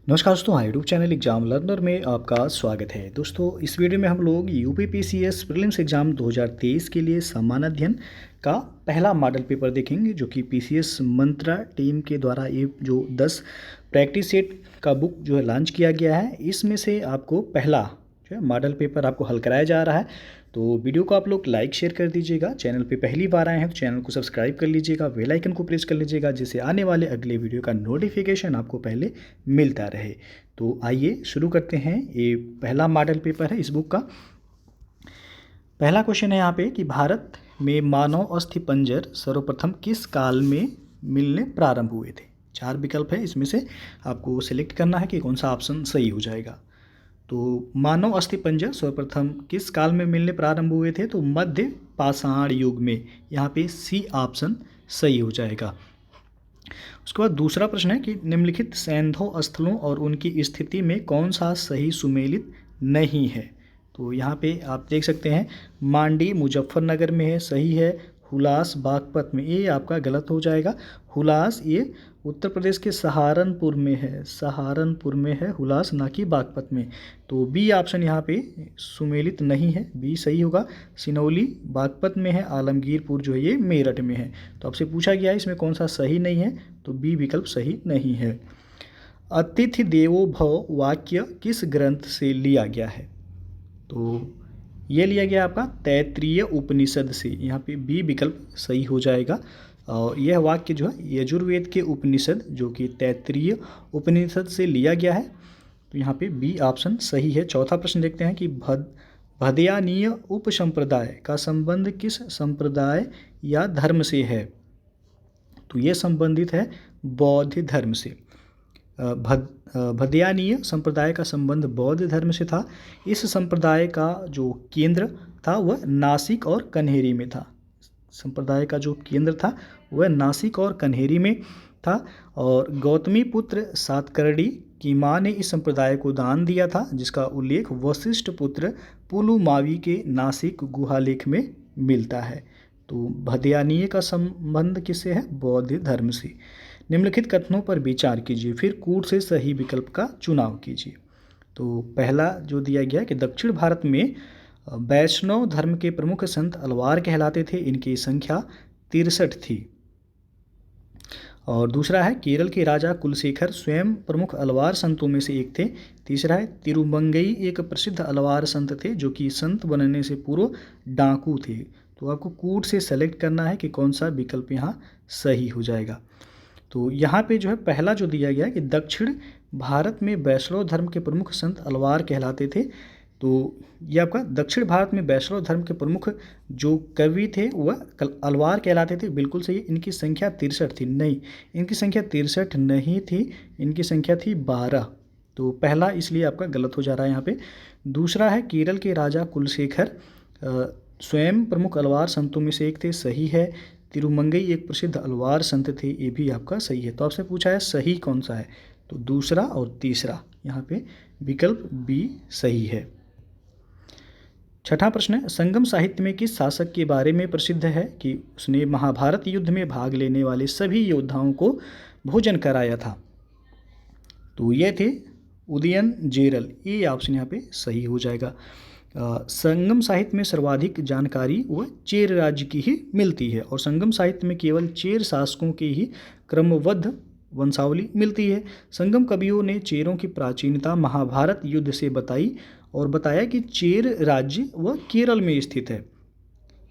नमस्कार दोस्तों, YouTube channel exam learner में आपका स्वागत है। दोस्तों, इस वीडियो में हम लोग यूपी पीसीएस प्रीलिम्स एग्जाम 2023 के लिए सामान्य अध्ययन का पहला मॉडल पेपर देखेंगे, जो कि पीसीएस मंत्रा टीम के द्वारा ये जो 10 प्रैक्टिस सेट का बुक जो है लॉन्च किया गया है। इसमें से आपको पहला जो है मॉडल पेपर आपको हल कराया जा रहा है। तो वीडियो को आप लोग लाइक शेयर कर दीजिएगा। चैनल पे पहली बार आए हैं तो चैनल को सब्सक्राइब कर लीजिएगा, बेल आइकन को प्रेस कर लीजिएगा, जिससे आने वाले अगले वीडियो का नोटिफिकेशन आपको पहले मिलता रहे। तो आइए शुरू करते हैं। ये पहला मॉडल पेपर है इस बुक का। पहला क्वेश्चन है यहाँ पे कि भारत में मानव अस्थिपंजर सर्वप्रथम किस काल में मिलने प्रारंभ हुए थे। 4 विकल्प है, इसमें से आपको सिलेक्ट करना है कि कौन सा ऑप्शन सही हो जाएगा। तो मानव अस्थिपंजर सर्वप्रथम किस काल में मिलने प्रारंभ हुए थे, तो मध्य पाषाण युग में। यहाँ पे सी ऑप्शन सही हो जाएगा। उसके बाद दूसरा प्रश्न है कि निम्नलिखित सैंधव स्थलों और उनकी स्थिति में कौन सा सही सुमेलित नहीं है। तो यहाँ पे आप देख सकते हैं, मांडी मुजफ्फरनगर में है, सही है। हुलास बागपत में, ये आपका गलत हो जाएगा। हुलास ये उत्तर प्रदेश के सहारनपुर में है, सहारनपुर में है हुलास, ना कि बागपत में। तो बी ऑप्शन यहाँ पे सुमेलित नहीं है, बी सही होगा। सिनौली बागपत में है, आलमगीरपुर जो है ये मेरठ में है। तो आपसे पूछा गया है इसमें कौन सा सही नहीं है, तो बी विकल्प सही नहीं है। अतिथि देवो भव वाक्य किस ग्रंथ से लिया गया है, तो ये लिया गया आपका तैत्तिरीय उपनिषद से। यहाँ पे बी विकल्प सही हो जाएगा। और यह वाक्य जो है यजुर्वेद के उपनिषद जो कि तैत्तिरीय उपनिषद से लिया गया है। तो यहाँ पे बी ऑप्शन सही है। चौथा प्रश्न देखते हैं कि भदयानीय उपसंप्रदाय का संबंध किस संप्रदाय या धर्म से है। तो ये संबंधित है बौद्ध धर्म से। भदयानीय संप्रदाय का संबंध बौद्ध धर्म से था। इस संप्रदाय का जो केंद्र था वह नासिक और कन्हेरी में था। संप्रदाय का जो केंद्र था वह नासिक और कन्हेरी में था। और गौतमी पुत्र सातकर्णी की माँ ने इस संप्रदाय को दान दिया था, जिसका उल्लेख वशिष्ठ पुत्र पुलुमावी के नासिक गुहालेख में मिलता है। तो भदयानीय का संबंध किससे है, बौद्ध धर्म से। निम्नलिखित कथनों पर विचार कीजिए, फिर कूट से सही विकल्प का चुनाव कीजिए। तो पहला जो दिया गया कि दक्षिण भारत में वैष्णव धर्म के प्रमुख संत अलवार कहलाते थे, इनकी संख्या 63 थी। और दूसरा है केरल के राजा कुलशेखर स्वयं प्रमुख अलवार संतों में से एक थे। तीसरा है तिरुमंगई एक प्रसिद्ध अलवार संत थे जो कि संत बनने से पूर्व डाकू थे। तो आपको कूट से सेलेक्ट करना है कि कौन सा विकल्प यहाँ सही हो जाएगा। तो यहाँ पे जो है पहला जो दिया गया है कि दक्षिण भारत में वैष्णव धर्म के प्रमुख संत अलवार कहलाते थे। तो ये आपका दक्षिण भारत में वैष्णव धर्म के प्रमुख जो कवि थे वह अलवार कहलाते थे, बिल्कुल सही। इनकी संख्या 63 थी, नहीं इनकी संख्या 63 नहीं थी, इनकी संख्या थी 12। तो पहला इसलिए आपका गलत हो जा रहा है यहाँ पे। दूसरा है केरल के राजा कुलशेखर स्वयं प्रमुख अलवार संतों में से एक थे, सही है। तिरुमंगई एक प्रसिद्ध अलवार संत थे, ये भी आपका सही है। तो आपसे पूछा है सही कौन सा है, तो दूसरा और तीसरा, यहाँ पे विकल्प बी सही है। छठा प्रश्न है, संगम साहित्य में किस शासक के बारे में प्रसिद्ध है कि उसने महाभारत युद्ध में भाग लेने वाले सभी योद्धाओं को भोजन कराया था। तो ये थे उदयन जेरल, ये ऑप्शन यहाँ पे सही हो जाएगा। संगम साहित्य में सर्वाधिक जानकारी वह चेर राज्य की ही मिलती है, और संगम साहित्य में केवल चेर शासकों की ही क्रमबद्ध वंशावली मिलती है। संगम कवियों ने चेरों की प्राचीनता महाभारत युद्ध से बताई और बताया कि चेर राज्य वह केरल में स्थित है,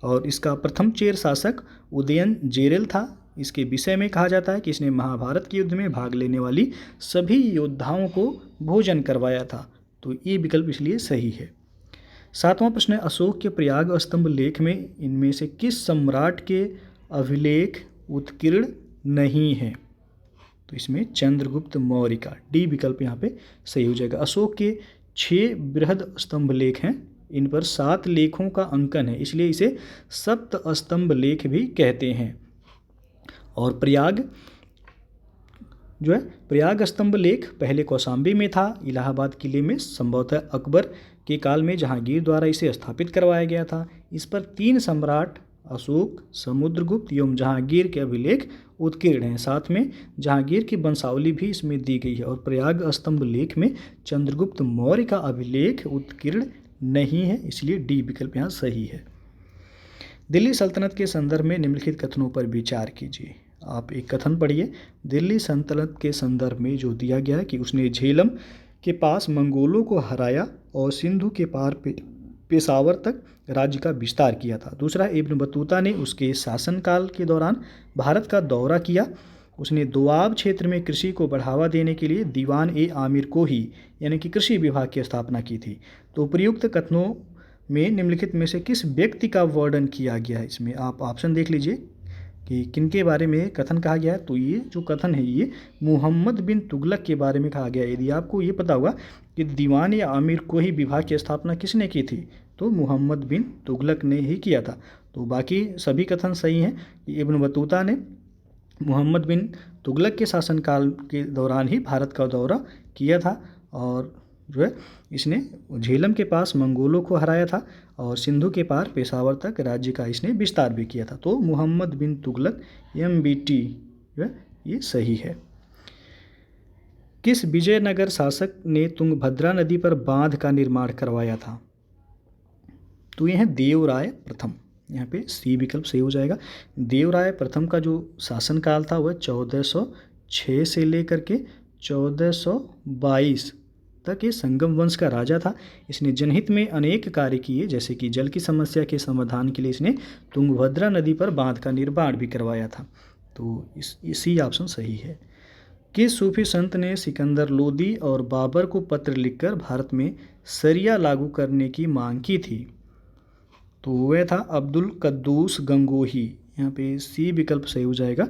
और इसका प्रथम चेर शासक उदयन जेरल था। इसके विषय में कहा जाता है कि इसने महाभारत के युद्ध में भाग लेने वाली सभी योद्धाओं को भोजन करवाया था। तो ये विकल्प इसलिए सही है। सातवां प्रश्न है, अशोक के प्रयाग स्तंभ लेख में इनमें से किस सम्राट के अभिलेख उत्कीर्ण नहीं है। तो इसमें चंद्रगुप्त मौर्य का, डी विकल्प यहाँ पे सही हो जाएगा। अशोक के 6 बृहद स्तंभ लेख हैं, इन पर 7 लेखों का अंकन है, इसलिए इसे सप्त स्तंभ लेख भी कहते हैं। और प्रयाग जो है प्रयाग स्तंभ लेख पहले कौशाम्बी में था, इलाहाबाद किले में, संभवतः अकबर के काल में जहांगीर द्वारा इसे स्थापित करवाया गया था। इस पर 3 सम्राट अशोक, समुद्रगुप्त एवं जहांगीर के अभिलेख उत्कीर्ण हैं। साथ में जहांगीर की वंशावली भी इसमें दी गई है। और प्रयाग स्तंभ लेख में चंद्रगुप्त मौर्य का अभिलेख उत्कीर्ण नहीं है, इसलिए डी विकल्प यहाँ सही है। दिल्ली सल्तनत के संदर्भ में निम्नलिखित कथनों पर विचार कीजिए। आप एक कथन पढ़िए। दिल्ली सल्तनत के संदर्भ में जो दिया गया है कि उसने झेलम के पास मंगोलों को हराया और सिंधु के पार पेशावर तक राज्य का विस्तार किया था। दूसरा, इब्न बतूता ने उसके शासनकाल के दौरान भारत का दौरा किया। उसने दोआब क्षेत्र में कृषि को बढ़ावा देने के लिए दीवान ए आमिर को ही यानी कि कृषि विभाग की स्थापना की थी। तो उपयुक्त कथनों में निम्नलिखित में से किस व्यक्ति का वर्णन किया गया है? इसमें आप ऑप्शन देख लीजिए कि किनके बारे में कथन कहा गया है। तो ये जो कथन है ये मुहम्मद बिन तुगलक के बारे में कहा गया है। यदि आपको ये पता होगा कि दीवान या आमिर को ही विभाग की स्थापना किसने की थी, तो मुहम्मद बिन तुगलक ने ही किया था। तो बाकी सभी कथन सही हैं कि इब्न बतूता ने मुहम्मद बिन तुगलक के शासनकाल के दौरान ही भारत का दौरा किया था और जो है इसने झेलम के पास मंगोलों को हराया था और सिंधु के पार पेशावर तक राज्य का इसने विस्तार भी किया था। तो मुहम्मद बिन तुगलक MBT जो है ये सही है। किस विजयनगर शासक ने तुंगभद्रा नदी पर बांध का निर्माण करवाया था? तो यह है देवराय प्रथम। यहाँ पे सी विकल्प सही हो जाएगा। देवराय प्रथम का जो शासनकाल था वह 1406 से लेकर के 1422 तक ये संगम वंश का राजा था। इसने जनहित में अनेक कार्य किए, जैसे कि जल की समस्या के समाधान के लिए इसने तुंगभद्रा नदी पर बांध का निर्माण भी करवाया था। तो इसी ऑप्शन सही है। किस सूफी संत ने सिकंदर लोदी और बाबर को पत्र लिखकर भारत में शरिया लागू करने की मांग की थी? तो वह था अब्दुल कद्दूस गंगोही। यहाँ पे सी विकल्प सही हो जाएगा।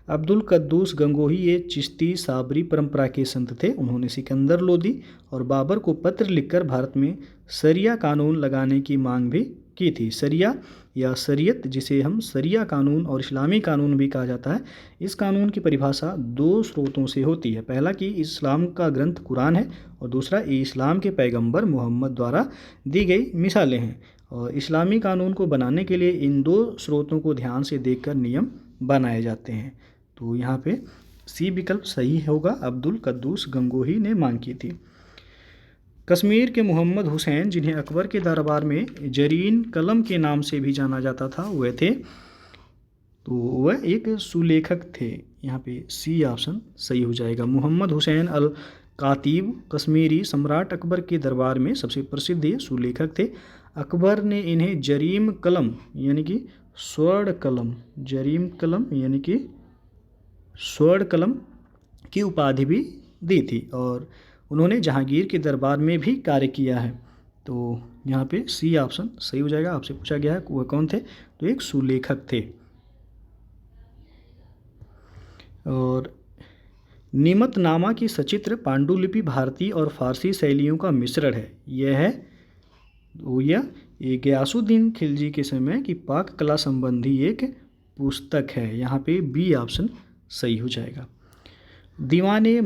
अब्दुल कद्दूस गंगोही ये चिश्ती साबरी परंपरा के संत थे। उन्होंने सिकंदर लोदी और बाबर को पत्र लिखकर भारत में शरिया कानून लगाने की मांग भी की थी। शरिया या शरीयत, जिसे हम शरिया कानून और इस्लामी कानून भी कहा जाता है, इस कानून की परिभाषा दो स्रोतों से होती है। पहला कि इस्लाम का ग्रंथ कुरान है और दूसरा इस्लाम के पैगंबर मोहम्मद द्वारा दी गई मिसालें हैं। और इस्लामी कानून को बनाने के लिए इन दो स्रोतों को ध्यान से देखकर नियम बनाए जाते हैं। तो यहाँ पे सी विकल्प सही होगा। अब्दुल कद्दूस गंगोही ने मांग की थी। कश्मीर के मोहम्मद हुसैन, जिन्हें अकबर के दरबार में जरीन कलम के नाम से भी जाना जाता था, वह थे तो वह एक सुलेखक थे। यहाँ पे सी ऑप्शन सही हो जाएगा। मोहम्मद हुसैन अल कातिब कश्मीरी सम्राट अकबर के दरबार में सबसे प्रसिद्ध ये सुलेखक थे। अकबर ने इन्हें जरीम कलम यानी कि स्वर्ण कलम, जरीम कलम यानी कि स्वर्ण कलम की उपाधि भी दी थी और उन्होंने जहांगीर के दरबार में भी कार्य किया है। तो यहाँ पे सी ऑप्शन सही हो जाएगा। आपसे पूछा गया है वह कौन थे, तो एक सुलेखक थे। और निमतनामा की सचित्र पांडुलिपि भारतीय और फारसी शैलियों का मिश्रण है। यह है ये गयासुद्दीन खिलजी के समय की पाक कला संबंधी एक पुस्तक है। यहाँ पे बी ऑप्शन सही हो जाएगा। दीवाने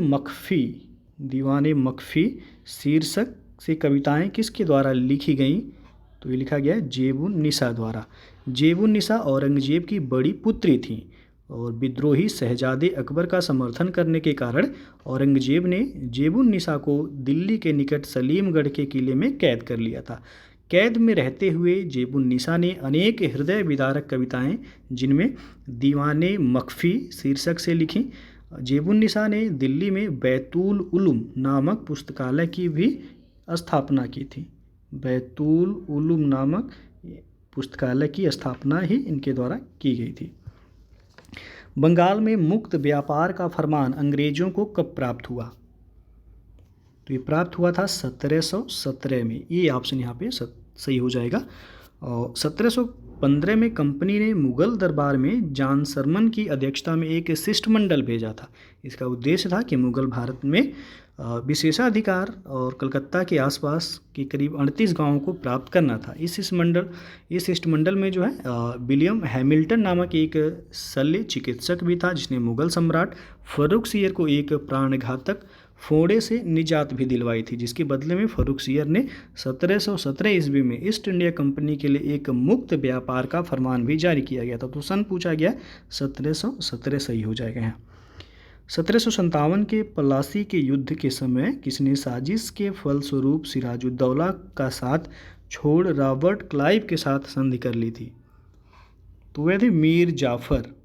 मखफ़ी शीर्षक से कविताएं किसके द्वारा लिखी गईं? तो ये लिखा गया है जेबुन निसा द्वारा। जेबुन निसा औरंगजेब की बड़ी पुत्री थीं और विद्रोही शहजादे अकबर का समर्थन करने के कारण औरंगजेब ने जेबुन निसा को दिल्ली के निकट सलीमगढ़ के किले में कैद कर लिया था। कैद में रहते हुए जेबुन निसा ने अनेक हृदय विदारक कविताएं, जिनमें दीवाने मखफ़ी शीर्षक से लिखी। जेबुन निसा ने दिल्ली में बैतुल उलूम नामक पुस्तकालय की भी स्थापना की थी। बैतुल उलूम नामक पुस्तकालय की स्थापना ही इनके द्वारा की गई थी। बंगाल में मुक्त व्यापार का फरमान अंग्रेजों को कब प्राप्त हुआ? तो ये प्राप्त हुआ था 1717 में। ये ऑप्शन यहाँ पे सही हो जाएगा। और 1715 में कंपनी ने मुगल दरबार में जॉन सरमन की अध्यक्षता में एक शिष्टमंडल भेजा था। इसका उद्देश्य था कि मुगल भारत में विशेषाधिकार और कलकत्ता के आसपास के करीब 38 गांवों को प्राप्त करना था। इस शिष्टमंडल में जो है विलियम हैमिल्टन नामक एक शल्य चिकित्सक भी था, जिसने मुगल सम्राट फर्रुखसियर को एक प्राणघातक फोड़े से निजात भी दिलवाई थी, जिसके बदले में फ़र्रुखसियर ने 1717 ईस्वी में ईस्ट इंडिया कंपनी के लिए एक मुक्त व्यापार का फरमान भी जारी किया गया था। तो सन पूछा गया 1717 सही हो जाएगा यहाँ। 1757 के प्लासी के युद्ध के समय किसने साजिश के फलस्वरूप सिराजुद्दौला का साथ छोड़ रॉबर्ट क्लाइव के साथ संधि कर ली थी? तो वह थे मीर जाफ़र।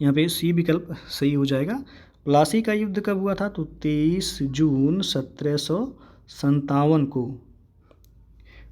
यहाँ पे सी विकल्प सही हो जाएगा। प्लासी का युद्ध कब हुआ था? तो 23 जून 1757 को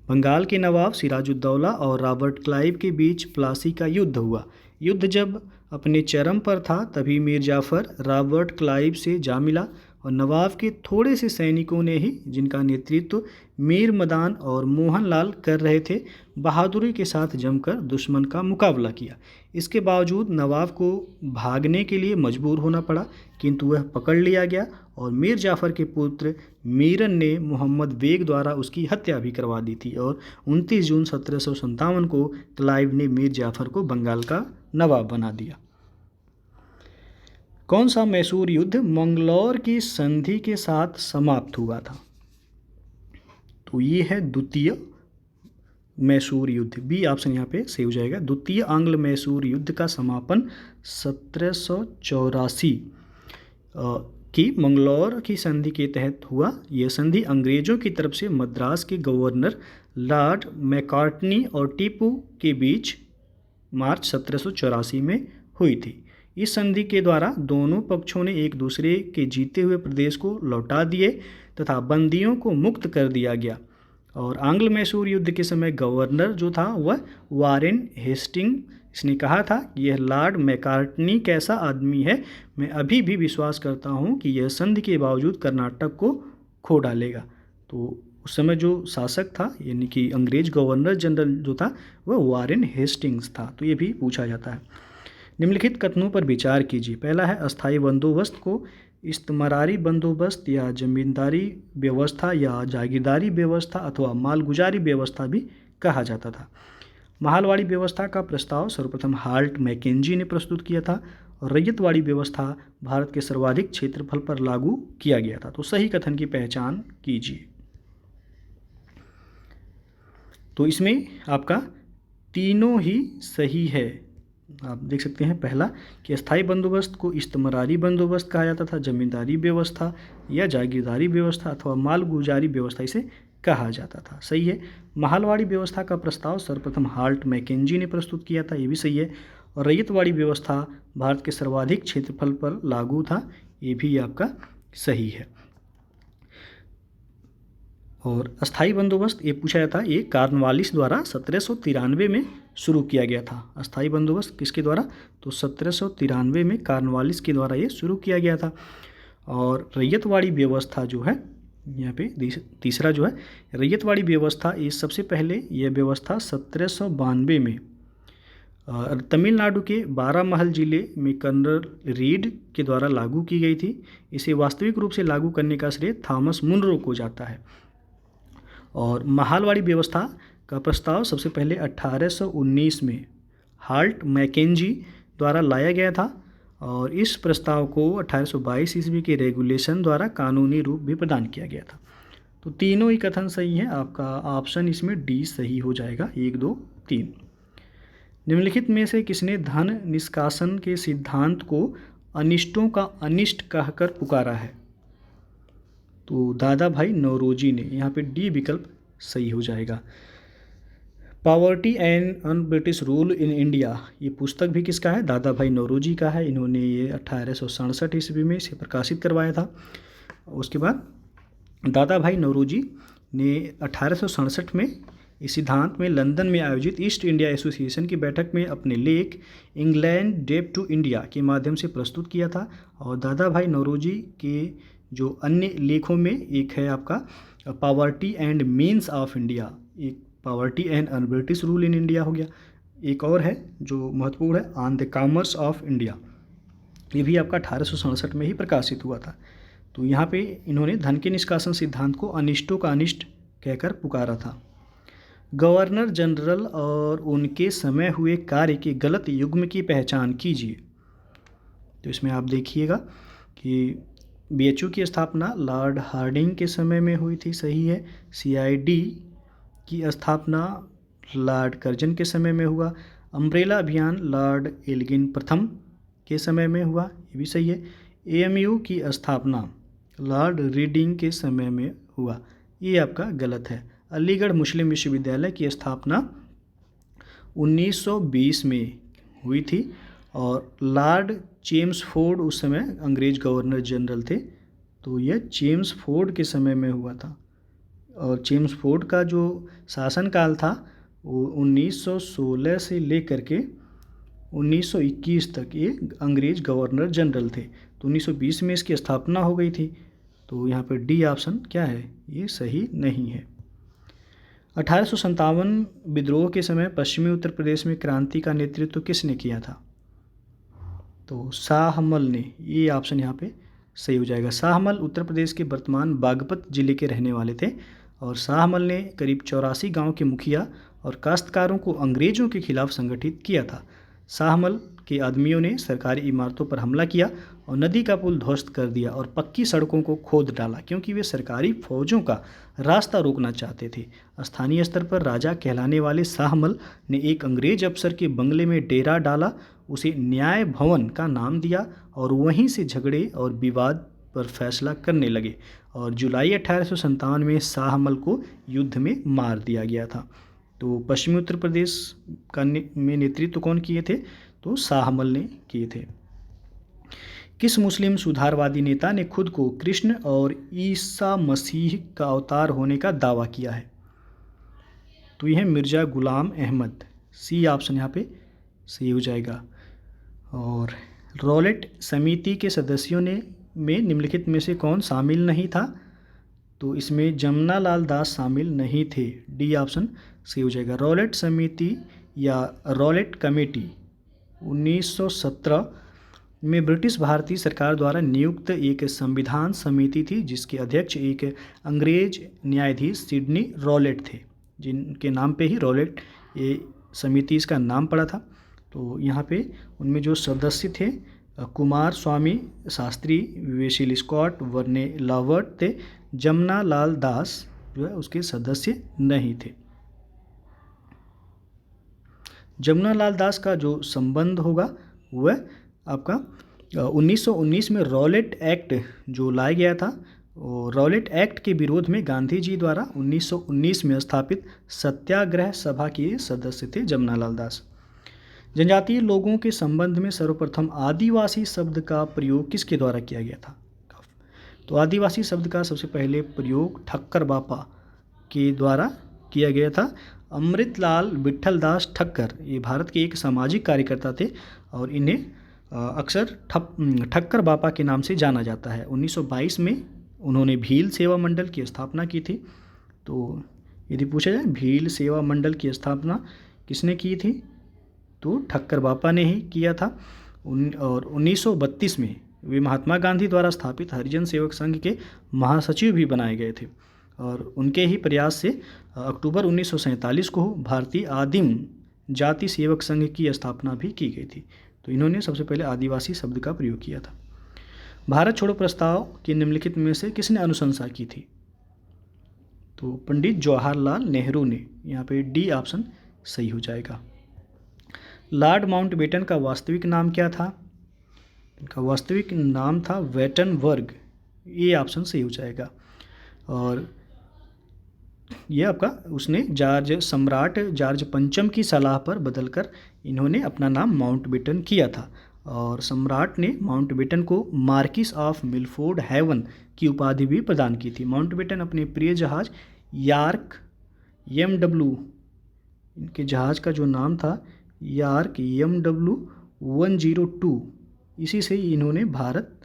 बंगाल के नवाब सिराजुद्दौला और रॉबर्ट क्लाइव के बीच प्लासी का युद्ध हुआ। युद्ध जब अपने चरम पर था तभी मीर जाफ़र रॉबर्ट क्लाइव से जा मिला और नवाब के थोड़े से सैनिकों ने ही, जिनका नेतृत्व मीर मदान और मोहन लाल कर रहे थे, बहादुरी के साथ जमकर दुश्मन का मुकाबला किया। इसके बावजूद नवाब को भागने के लिए मजबूर होना पड़ा, किंतु वह पकड़ लिया गया और मीर जाफ़र के पुत्र मीरन ने मोहम्मद बेग द्वारा उसकी हत्या भी करवा दी थी और 29 जून 1757 को क्लाइव ने मीर जाफ़र को बंगाल का नवाब बना दिया। कौन सा मैसूर युद्ध मंगलौर की संधि के साथ समाप्त हुआ था? तो ये है द्वितीय मैसूर युद्ध। बी ऑप्शन यहाँ पे सही हो जाएगा। द्वितीय आंग्ल मैसूर युद्ध का समापन 1784 की मंगलौर की संधि के तहत हुआ। यह संधि अंग्रेजों की तरफ से मद्रास के गवर्नर लॉर्ड मैकार्टनी और टीपू के बीच मार्च 1784 में हुई थी। इस संधि के द्वारा दोनों पक्षों ने एक दूसरे के जीते हुए प्रदेश को लौटा दिए तथा बंदियों को मुक्त कर दिया गया। और आंग्ल मैसूर युद्ध के समय गवर्नर जो था वह वारेन हेस्टिंग। इसने कहा था कि यह लॉर्ड मैकार्टनी कैसा आदमी है, मैं अभी भी विश्वास करता हूँ कि यह संधि के बावजूद कर्नाटक को खो डालेगा। तो उस समय जो शासक था यानी कि अंग्रेज गवर्नर जनरल जो था वह वारेन हेस्टिंग्स था। तो ये भी पूछा जाता है। निम्नलिखित कथनों पर विचार कीजिए। पहला है अस्थायी बंदोबस्त को इस्तमरारी बंदोबस्त या जमींदारी व्यवस्था या जागीरदारी व्यवस्था अथवा मालगुजारी व्यवस्था भी कहा जाता था। महालवाड़ी व्यवस्था का प्रस्ताव सर्वप्रथम हाल्ट मैकेंजी ने प्रस्तुत किया था और रैयतवाड़ी व्यवस्था भारत के सर्वाधिक क्षेत्रफल पर लागू किया गया था। तो सही कथन की पहचान कीजिए। तो इसमें आपका तीनों ही सही है। आप देख सकते हैं पहला कि अस्थायी बंदोबस्त को इस्तमरारी बंदोबस्त कहा जाता था, जमींदारी व्यवस्था या जागीरदारी व्यवस्था अथवा मालगुजारी व्यवस्था इसे कहा जाता था। सही है। महालवाड़ी व्यवस्था का प्रस्ताव सर्वप्रथम हाल्ट मैकेंजी ने प्रस्तुत किया था, ये भी सही है। और रैयतवाड़ी व्यवस्था भारत के सर्वाधिक क्षेत्रफल पर लागू था, ये भी आपका सही है। और अस्थाई बंदोबस्त ये पूछा जाता है, ये कॉर्नवालिस द्वारा 1793 में शुरू किया गया था। अस्थाई बंदोबस्त किसके द्वारा? तो 1793 में कॉर्नवालिस के द्वारा ये शुरू किया गया था। और रैयतवाड़ी व्यवस्था जो है यहाँ पे तीसरा जो है रैयतवाड़ी व्यवस्था, ये सबसे पहले यह व्यवस्था 1792 में तमिलनाडु के बारामहल जिले में कर्नल रीड के द्वारा लागू की गई थी। इसे वास्तविक रूप से लागू करने का श्रेय थॉमस मुनरो को जाता है। और महालवाड़ी व्यवस्था का प्रस्ताव सबसे पहले 1819 में हाल्ट मैकेंजी द्वारा लाया गया था और इस प्रस्ताव को 1822 ईस्वी के रेगुलेशन द्वारा कानूनी रूप भी प्रदान किया गया था। तो तीनों ही कथन सही है। आपका ऑप्शन इसमें डी सही हो जाएगा, 1, 2, 3। निम्नलिखित में से किसने धन निष्कासन के सिद्धांत को अनिष्टों का अनिष्ट कहकर पुकारा है? तो दादा भाई नौरोजी ने। यहाँ पे डी विकल्प सही हो जाएगा। Poverty and un British rule in India, ये पुस्तक भी किसका है? दादा भाई नौरोजी का है। इन्होंने ये 1867 ईस्वी में इसे प्रकाशित करवाया था। उसके बाद दादा भाई नौरोजी ने 1867 में इस सिद्धांत में लंदन में आयोजित ईस्ट इंडिया एसोसिएशन की बैठक में अपने लेख इंग्लैंड डेट टू इंडिया के माध्यम से प्रस्तुत किया था। और दादा भाई नौरोजी के जो अन्य लेखों में एक है आपका poverty and means of India, एक poverty and un British rule in India हो गया। एक और है जो महत्वपूर्ण है, on the commerce of India, ये भी आपका 1867 में ही प्रकाशित हुआ था। तो यहाँ पे इन्होंने धन के निष्कासन सिद्धांत को अनिष्टों का अनिष्ट कहकर पुकारा था। गवर्नर जनरल और उनके समय हुए कार्य के गलत युग्म की पहचान कीजिए। तो इसमें आप देखिएगा कि बीएचयू की स्थापना लॉर्ड हार्डिंग के समय में हुई थी, सही है। सीआईडी की स्थापना लॉर्ड कर्जन के समय में हुआ। अम्ब्रेला अभियान लॉर्ड एल्गिन प्रथम के समय में हुआ, ये भी सही है। एएमयू की स्थापना लॉर्ड रीडिंग के समय में हुआ, ये आपका गलत है। अलीगढ़ मुस्लिम विश्वविद्यालय की स्थापना 1920 में हुई थी और लॉर्ड चेम्सफोर्ड उस समय अंग्रेज गवर्नर जनरल थे, तो यह चेम्सफोर्ड के समय में हुआ था। और चेम्सफोर्ड का जो शासनकाल था वो 1916 से लेकर के 1921 तक ये अंग्रेज गवर्नर जनरल थे। तो 1920 में इसकी स्थापना हो गई थी, तो यहाँ पर डी ऑप्शन क्या है, ये सही नहीं है। 1857 विद्रोह के समय पश्चिमी उत्तर प्रदेश में क्रांति का नेतृत्व किसने किया था? तो शाहमल ने, ये ऑप्शन यहाँ पे सही हो जाएगा। शाहमल उत्तर प्रदेश के वर्तमान बागपत जिले के रहने वाले थे और शाहमल ने करीब 84 गांव के मुखिया और काश्तकारों को अंग्रेजों के खिलाफ संगठित किया था। शाहमल के आदमियों ने सरकारी इमारतों पर हमला किया और नदी का पुल ध्वस्त कर दिया और पक्की सड़कों को खोद डाला, क्योंकि वे सरकारी फौजों का रास्ता रोकना चाहते थे। स्थानीय स्तर पर राजा कहलाने वाले शाहमल ने एक अंग्रेज अफसर के बंगले में डेरा डाला, उसे न्याय भवन का नाम दिया और वहीं से झगड़े और विवाद पर फैसला करने लगे और जुलाई 1857 में शाहमल को युद्ध में मार दिया गया था। तो पश्चिमी उत्तर प्रदेश का में नेतृत्व कौन किए थे? तो शाहमल ने किए थे। किस मुस्लिम सुधारवादी नेता ने खुद को कृष्ण और ईसा मसीह का अवतार होने का दावा किया है? तो यह मिर्ज़ा गुलाम अहमद, सी ऑप्शन यहाँ पे सही हो जाएगा। और रॉलेट समिति के सदस्यों में निम्नलिखित में से कौन शामिल नहीं था? तो इसमें जमुना लाल दास शामिल नहीं थे, डी ऑप्शन सही हो जाएगा। रॉलेट समिति या रॉलेट कमेटी 1917 में ब्रिटिश भारतीय सरकार द्वारा नियुक्त एक संविधान समिति थी, जिसके अध्यक्ष एक अंग्रेज न्यायाधीश सिडनी रॉलेट थे, जिनके नाम पे ही रॉलेट ये समिति इसका नाम पड़ा था। तो यहाँ पे उनमें जो सदस्य थे कुमार स्वामी शास्त्री, वेसिल स्कॉट, वर्ने लावर्ट थे। जमुना लाल दास जो है उसके सदस्य नहीं थे। जमुना लाल दास का जो संबंध होगा वह आपका 1919 में रॉलेट एक्ट जो लाया गया था, रॉलेट एक्ट के विरोध में गांधी जी द्वारा 1919 में स्थापित सत्याग्रह सभा के सदस्य थे जमुना लाल दास। जनजातीय लोगों के संबंध में सर्वप्रथम आदिवासी शब्द का प्रयोग किसके द्वारा किया गया था? तो आदिवासी शब्द का सबसे पहले प्रयोग ठक्कर बापा के द्वारा किया गया था। अमृतलाल विठल दास ठक्कर ये भारत के एक सामाजिक कार्यकर्ता थे और इन्हें अक्सर ठक्कर बापा के नाम से जाना जाता है। 1922 में उन्होंने भील सेवा मंडल की स्थापना की थी। तो यदि पूछा जाए भील सेवा मंडल की स्थापना किसने की थी, तो ठक्कर बापा ने ही किया था। और 1932 में वे महात्मा गांधी द्वारा स्थापित हरिजन सेवक संघ के महासचिव भी बनाए गए थे और उनके ही प्रयास से अक्टूबर 1947 को भारतीय आदिम जाति सेवक संघ की स्थापना भी की गई थी। तो इन्होंने सबसे पहले आदिवासी शब्द का प्रयोग किया था। भारत छोड़ो प्रस्ताव के निम्नलिखित में से किसने अनुशंसा की थी? तो पंडित जवाहरलाल नेहरू ने, यहाँ पे डी ऑप्शन सही हो जाएगा। लॉर्ड माउंटबेटन का वास्तविक नाम क्या था? इनका वास्तविक नाम था वेटनबर्ग, ये ऑप्शन सही हो जाएगा। और ये आपका उसने सम्राट जॉर्ज पंचम की सलाह पर बदलकर इन्होंने अपना नाम माउंटबेटन किया था और सम्राट ने माउंटबेटन को मार्किस ऑफ मिलफोर्ड हेवन की उपाधि भी प्रदान की थी। माउंटबेटन अपने प्रिय जहाज यार्क MW, इनके जहाज़ का जो नाम था यार्क MW 102, इसी से इन्होंने भारत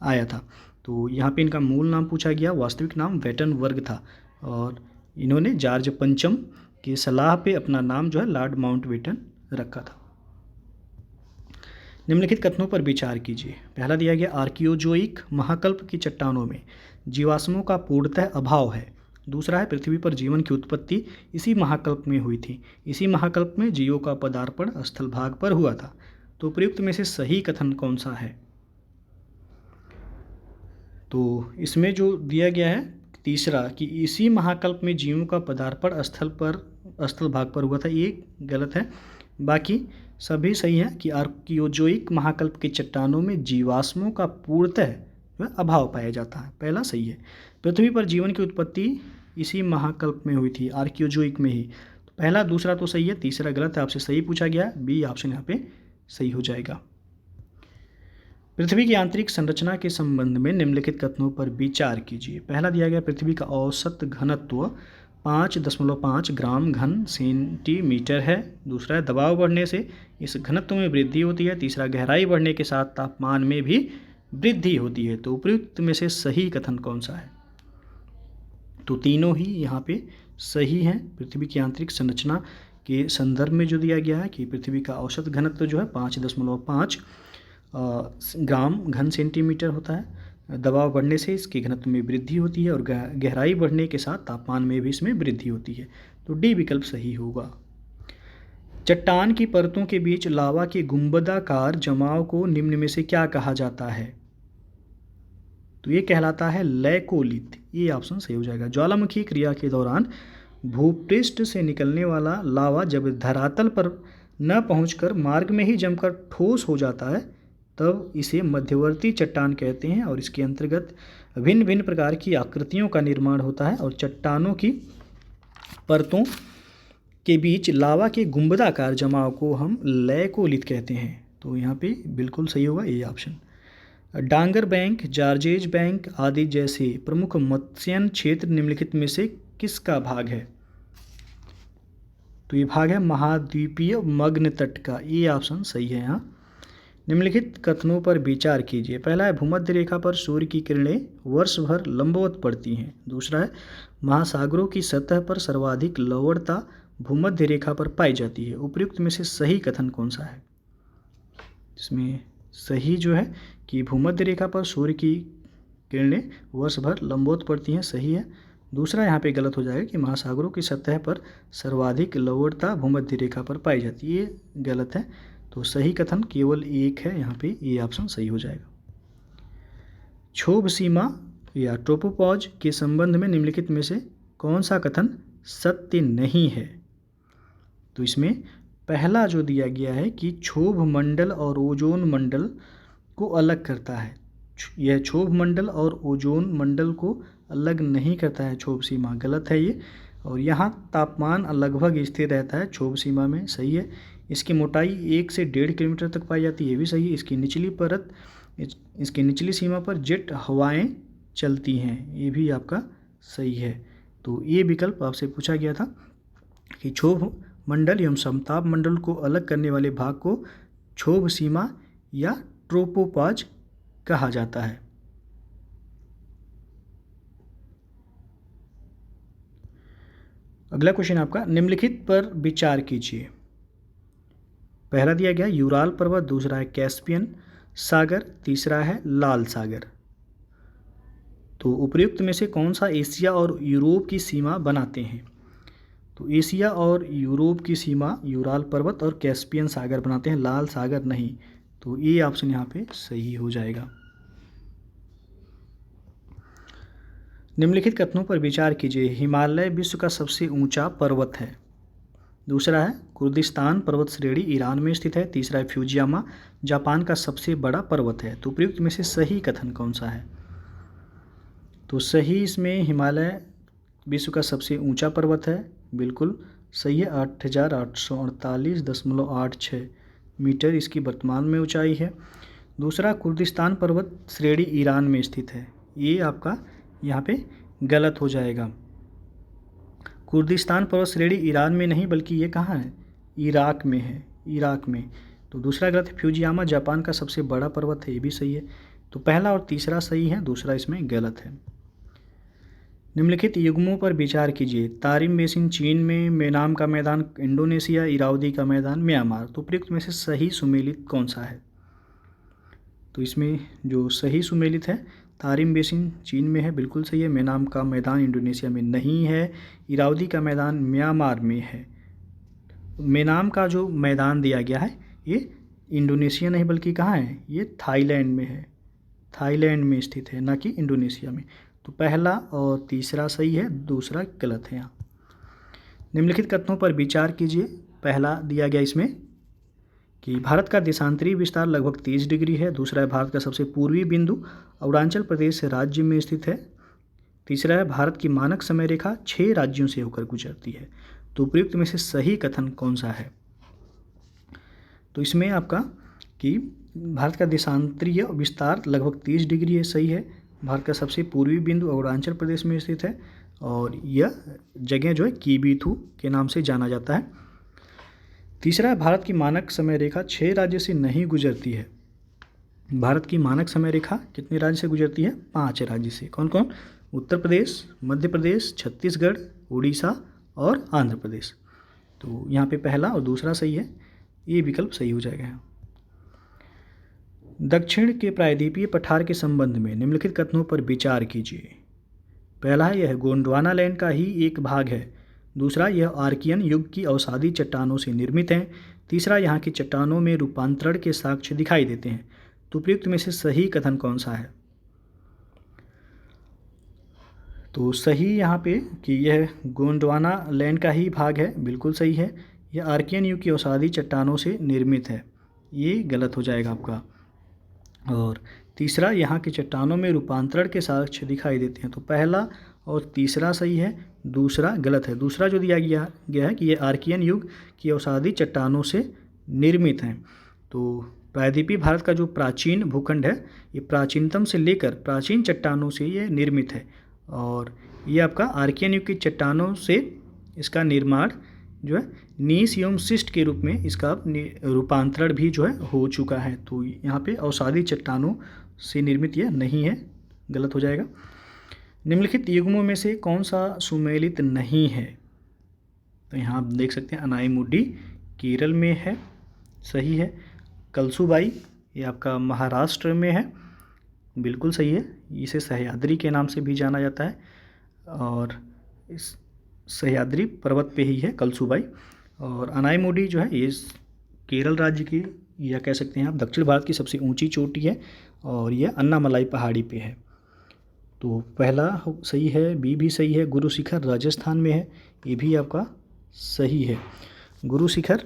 आया था। तो यहाँ पे इनका मूल नाम पूछा गया, वास्तविक नाम वेटनबर्ग था और इन्होंने जॉर्ज पंचम की सलाह पे अपना नाम जो है लॉर्ड माउंटबेटन रखा था। निम्नलिखित कथनों पर विचार कीजिए। पहला दिया गया आर्कियोजोइक महाकल्प की चट्टानों में जीवाश्मों का पूर्णतः अभाव है। दूसरा है पृथ्वी पर जीवन की उत्पत्ति इसी महाकल्प में हुई थी। इसी महाकल्प में जीवों का पदार्पण स्थल भाग पर हुआ था। तो प्रयुक्त में से सही कथन कौन सा है? तो इसमें जो दिया गया है तीसरा कि इसी महाकल्प में जीवों का पदार्पण स्थल भाग पर हुआ था, ये गलत है। बाकी सभी सही है कि आर्कियोजोइक महाकल्प की चट्टानों में जीवाश्मों का पूर्णतः वह अभाव पाया जाता है, पहला सही है। पृथ्वी पर जीवन की उत्पत्ति इसी महाकल्प में हुई थी, आर्कियोजोइक में ही। तो पहला दूसरा तो सही है, तीसरा गलत है, आपसे सही पूछा गया, बी ऑप्शन यहाँ पे सही हो जाएगा। पृथ्वी की आंतरिक संरचना के संबंध में निम्नलिखित कथनों पर विचार कीजिए। पहला दिया गया पृथ्वी का औसत घनत्व 5.5 ग्राम घन सेंटीमीटर है। दूसरा है दबाव बढ़ने से इस घनत्व में वृद्धि होती है। तीसरा गहराई बढ़ने के साथ तापमान में भी वृद्धि होती है। तो उपयुक्त में से सही कथन कौन सा है? तो तीनों ही यहाँ पे सही हैं। पृथ्वी की आंतरिक संरचना के संदर्भ में जो दिया गया है कि पृथ्वी का औसत घनत्व जो है 5.5 ग्राम घन सेंटीमीटर होता है। दबाव बढ़ने से इसके घनत्व में वृद्धि होती है और गहराई बढ़ने के साथ तापमान में भी इसमें वृद्धि होती है। तो डी विकल्प सही होगा। चट्टान की परतों के बीच लावा के गुंबदाकार जमाव को निम्न में से क्या कहा जाता है? तो ये कहलाता है लैकोलिथ, ये ऑप्शन सही हो जाएगा। ज्वालामुखी क्रिया के दौरान भूपृष्ठ से निकलने वाला लावा जब धरातल पर न पहुंचकर मार्ग में ही जमकर ठोस हो जाता है तब इसे मध्यवर्ती चट्टान कहते हैं और इसके अंतर्गत भिन्न भिन्न प्रकार की आकृतियों का निर्माण होता है और चट्टानों की परतों के बीच लावा के गुंबदाकार जमाव को हम लैकोलिथ कहते हैं। तो यहाँ पे बिल्कुल सही होगा ये ऑप्शन। डांगर बैंक, जार्जेज बैंक आदि जैसे प्रमुख मत्स्यन क्षेत्र निम्नलिखित में से किसका भाग है? तो ये भाग है महाद्वीपीय मग्न तट का, ये ऑप्शन सही है। यहाँ निम्नलिखित कथनों पर विचार कीजिए। पहला है भूमध्य रेखा पर सूर्य की किरणें वर्ष भर लंबवत पड़ती हैं। दूसरा है महासागरों की सतह पर सर्वाधिक लवणता भूमध्य रेखा पर पाई जाती है। उपयुक्त में से सही कथन कौन सा है? इसमें सही जो है कि भूमध्य रेखा पर सूर्य की किरणें वर्ष भर लंबवत पड़ती हैं, सही है। दूसरा यहाँ पे गलत हो जाएगा कि महासागरों की सतह पर सर्वाधिक लवणता भूमध्य रेखा पर पाई जाती है, ये गलत है। तो सही कथन केवल एक है, यहाँ पे ये ऑप्शन सही हो जाएगा। क्षोभ सीमा या ट्रोपोपॉज के संबंध में निम्नलिखित में से कौन सा कथन सत्य नहीं है? तो इसमें पहला जो दिया गया है कि क्षोभ मंडल और ओजोन मंडल को अलग करता है। यह क्षोभ मंडल और ओजोन मंडल को अलग नहीं करता है क्षोभ सीमा, गलत है ये। और यहाँ तापमान लगभग स्थिर रहता है क्षोभ सीमा में, सही है। इसकी मोटाई 1 से 1.5 किलोमीटर तक पाई जाती है, ये भी सही है। इसकी निचली परत, इसकी निचली सीमा पर जेट हवाएं चलती हैं, ये भी आपका सही है। तो ये विकल्प आपसे पूछा गया था कि क्षोभ मंडल एवं समताप मंडल को अलग करने वाले भाग को क्षोभ सीमा या ट्रोपोपॉज कहा जाता है। अगला क्वेश्चन आपका, निम्नलिखित पर विचार कीजिए। पहला दिया गया यूराल पर्वत, दूसरा है कैस्पियन सागर, तीसरा है लाल सागर। तो उपयुक्त में से कौन सा एशिया और यूरोप की सीमा बनाते हैं? तो एशिया और यूरोप की सीमा यूराल पर्वत और कैस्पियन सागर बनाते हैं, लाल सागर नहीं। तो ये ऑप्शन यहाँ पे सही हो जाएगा। निम्नलिखित कथनों पर विचार कीजिए। हिमालय विश्व का सबसे ऊंचा पर्वत है। दूसरा है कुर्दिस्तान पर्वत श्रेणी ईरान में स्थित है। तीसरा है फ्यूजियामा जापान का सबसे बड़ा पर्वत है। तो उपयुक्त में से सही कथन कौन सा है? तो सही इसमें हिमालय विश्व का सबसे ऊंचा पर्वत है, बिल्कुल सही है। 8,848.86 मीटर इसकी वर्तमान में ऊंचाई है। दूसरा कुर्दिस्तान पर्वत श्रेणी ईरान में स्थित है, ये आपका यहाँ पे गलत हो जाएगा। कुर्दिस्तान पर्वत श्रेणी ईरान में नहीं बल्कि ये कहाँ है? इराक में है, इराक में। तो दूसरा गलत है। फ्यूजियामा जापान का सबसे बड़ा पर्वत है, ये भी सही है। तो पहला और तीसरा सही है, दूसरा इसमें गलत है। निम्नलिखित युग्मों पर विचार कीजिए। तारिम बेसिन चीन में, मेनाम का मैदान इंडोनेशिया, इरावदी का मैदान म्यांमार। तो उपयुक्त में से सही सुमेलित कौन सा है? तो इसमें जो सही सुमेलित है तारिम बेसिन चीन में है, बिल्कुल सही है। मेनाम का मैदान इंडोनेशिया में नहीं है। इरावदी का मैदान म्यांमार में है। मेनाम का जो मैदान दिया गया है ये इंडोनेशिया नहीं बल्कि कहाँ है? ये थाईलैंड में है, थाईलैंड में स्थित है, ना कि इंडोनेशिया में। तो पहला और तीसरा सही है, दूसरा गलत है यहाँ। निम्नलिखित कथनों पर विचार कीजिए। पहला दिया गया इसमें कि भारत का देशांतरी विस्तार लगभग 30 डिग्री है। दूसरा है भारत का सबसे पूर्वी बिंदु अरुणाचल प्रदेश राज्य में स्थित है। तीसरा है भारत की मानक समय रेखा 6 राज्यों से होकर गुजरती है। तो उपयुक्त में से सही कथन कौन सा है? तो इसमें आपका कि भारत का देशांतरीय विस्तार लगभग 30 डिग्री है, सही है। भारत का सबसे पूर्वी बिंदु अरुणाचल प्रदेश में स्थित है और यह जगह जो है कीबीथू के नाम से जाना जाता है। तीसरा है भारत की मानक समय रेखा 6 राज्य से नहीं गुजरती है। भारत की मानक समय रेखा कितने राज्य से गुजरती है? 5 राज्य से। कौन कौन? उत्तर प्रदेश, मध्य प्रदेश, छत्तीसगढ़, उड़ीसा और आंध्र प्रदेश। तो यहाँ पे पहला और दूसरा सही है, ये विकल्प सही हो जाएगा। दक्षिण के प्रायद्वीपीय पठार के संबंध में निम्नलिखित कथनों पर विचार कीजिए। पहला है यह गोंडवाना लैंड का ही एक भाग है। दूसरा, यह आर्कियन युग की अवसादी चट्टानों से निर्मित है। तीसरा, यहाँ की चट्टानों में रूपांतरण के साक्ष्य दिखाई देते हैं। तो उपयुक्त में से सही कथन कौन सा है? तो सही यहाँ पे कि यह गोंडवाना लैंड का ही भाग है, बिल्कुल सही है। यह आर्कियन युग की अवसादी चट्टानों से निर्मित है, ये गलत हो जाएगा आपका। और तीसरा, यहाँ की चट्टानों में रूपांतरण के साक्ष्य दिखाई देते हैं। तो पहला और तीसरा सही है, दूसरा गलत है। दूसरा जो दिया गया है कि ये आर्कियन युग की अवसादी चट्टानों से निर्मित हैं। तो प्रायद्वीपीय भारत का जो प्राचीन भूखंड है, ये प्राचीनतम से लेकर प्राचीन चट्टानों से ये निर्मित है और ये आपका आर्कियन युग की चट्टानों से इसका निर्माण जो है नीस एवं शिस्ट के रूप में इसका रूपांतरण भी जो है हो चुका है। तो यहाँ पे अवसादी चट्टानों से निर्मित यह नहीं है, गलत हो जाएगा। निम्नलिखित युग्मों में से कौन सा सुमेलित नहीं है? तो यहाँ आप देख सकते हैं अनाईमुडी केरल में है, सही है। कलसुबाई ये आपका महाराष्ट्र में है, बिल्कुल सही है। इसे सह्याद्री के नाम से भी जाना जाता है और इस सह्याद्री पर्वत पे ही है कलसुबाई। और अनाईमुडी जो है ये केरल राज्य की या कह सकते हैं आप दक्षिण भारत की सबसे ऊंची चोटी है और यह अन्नामलाई पहाड़ी पे है। तो पहला सही है, बी भी सही है। गुरु शिखर राजस्थान में है, ये भी आपका सही है। गुरु शिखर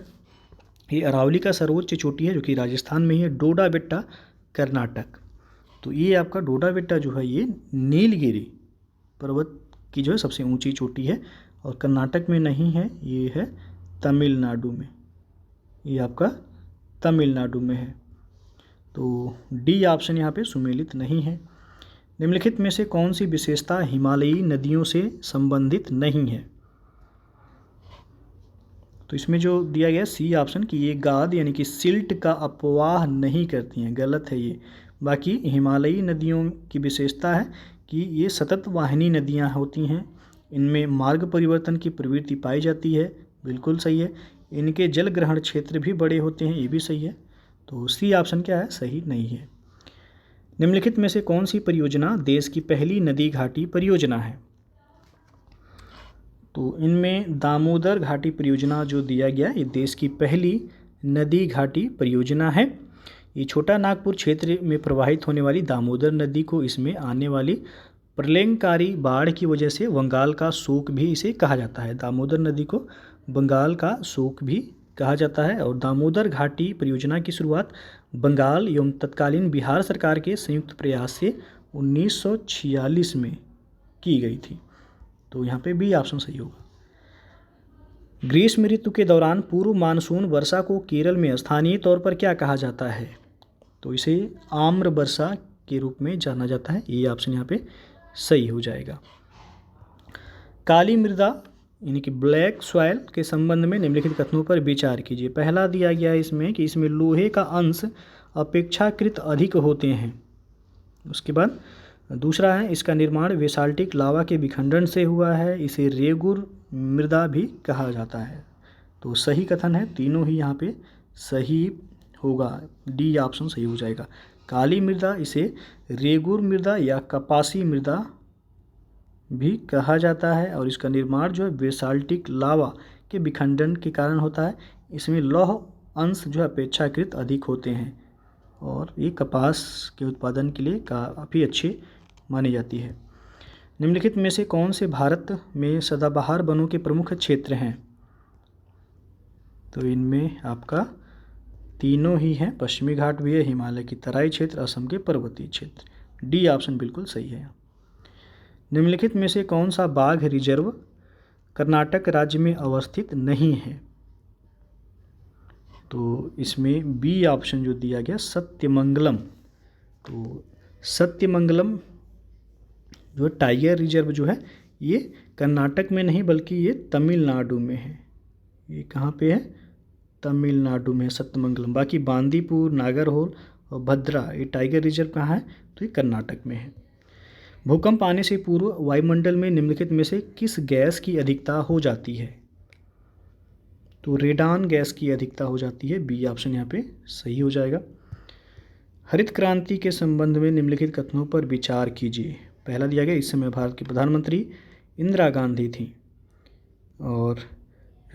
ये अरावली का सर्वोच्च चोटी है जो कि राजस्थान में ही है। डोडा बेट्टा कर्नाटक, तो ये आपका डोडा बेट्टा जो है ये नीलगिरी पर्वत की जो है सबसे ऊंची चोटी है और कर्नाटक में नहीं है, ये है तमिलनाडु में, ये आपका तमिलनाडु में है। तो डी ऑप्शन यहाँ पे सुमेलित नहीं है। निम्नलिखित में से कौन सी विशेषता हिमालयी नदियों से संबंधित नहीं है? तो इसमें जो दिया गया सी ऑप्शन कि ये गाद यानी कि सिल्ट का अपवाह नहीं करती हैं, गलत है ये। बाकी हिमालयी नदियों की विशेषता है कि ये सतत वाहिनी नदियाँ होती हैं, इनमें मार्ग परिवर्तन की प्रवृत्ति पाई जाती है, बिल्कुल सही है। इनके जल ग्रहण क्षेत्र भी बड़े होते हैं, ये भी सही है। तो सी ऑप्शन क्या है? सही नहीं है। निम्नलिखित में से कौन सी परियोजना देश की पहली नदी घाटी परियोजना है? तो इनमें दामोदर घाटी परियोजना जो दिया गया ये देश की पहली नदी घाटी परियोजना है। ये छोटा नागपुर क्षेत्र में प्रवाहित होने वाली दामोदर नदी को इसमें आने वाली प्रलयंकारी बाढ़ की वजह से बंगाल का शोक भी इसे कहा जाता है। दामोदर नदी को बंगाल का शोक भी कहा जाता है। और दामोदर घाटी परियोजना की शुरुआत बंगाल एवं तत्कालीन बिहार सरकार के संयुक्त प्रयास से 1946 में की गई थी। तो यहाँ पे बी ऑप्शन सही होगा। ग्रीष्म ऋतु के दौरान पूर्व मानसून वर्षा को केरल में स्थानीय तौर पर क्या कहा जाता है? तो इसे आम्र वर्षा के रूप में जाना जाता है, ये ऑप्शन यहाँ पे सही हो जाएगा। काली मृदा यानी कि ब्लैक सॉइल के संबंध में निम्नलिखित कथनों पर विचार कीजिए। पहला दिया गया है इसमें कि इसमें लोहे का अंश अपेक्षाकृत अधिक होते हैं। उसके बाद दूसरा है इसका निर्माण बेसाल्टिक लावा के विखंडन से हुआ है, इसे रेगुर मृदा भी कहा जाता है। तो सही कथन है, तीनों ही यहाँ पे सही होगा, डी ऑप्शन सही हो जाएगा। काली मृदा इसे रेगुर मृदा या कपासी मृदा भी कहा जाता है और इसका निर्माण जो है बेसाल्टिक लावा के विखंडन के कारण होता है। इसमें लौह अंश जो है अपेक्षाकृत अधिक होते हैं, और ये कपास के उत्पादन के लिए काफ़ी अच्छी मानी जाती है। निम्नलिखित में से कौन से भारत में सदाबहार वनों के प्रमुख क्षेत्र हैं? तो इनमें आपका तीनों ही हैं, पश्चिमी घाट भी है, हिमालय की तराई क्षेत्र, असम के पर्वतीय क्षेत्र। डी ऑप्शन बिल्कुल सही है। निम्नलिखित में से कौन सा बाघ रिजर्व कर्नाटक राज्य में अवस्थित नहीं है? तो इसमें बी ऑप्शन जो दिया गया सत्यमंगलम। तो सत्यमंगलम जो टाइगर रिजर्व जो है ये कर्नाटक में नहीं बल्कि ये तमिलनाडु में है। ये कहाँ पे है? तमिलनाडु में सत्यमंगलम। बाकी बांदीपुर, नागरहोल और भद्रा ये टाइगर रिजर्व कहाँ है? तो ये कर्नाटक में है। भूकंप आने से पूर्व वायुमंडल में निम्नलिखित में से किस गैस की अधिकता हो जाती है? तो रेडान गैस की अधिकता हो जाती है। बी ऑप्शन यहाँ पे सही हो जाएगा। हरित क्रांति के संबंध में निम्नलिखित कथनों पर विचार कीजिए। पहला दिया गया, इस समय भारत की प्रधानमंत्री इंदिरा गांधी थी और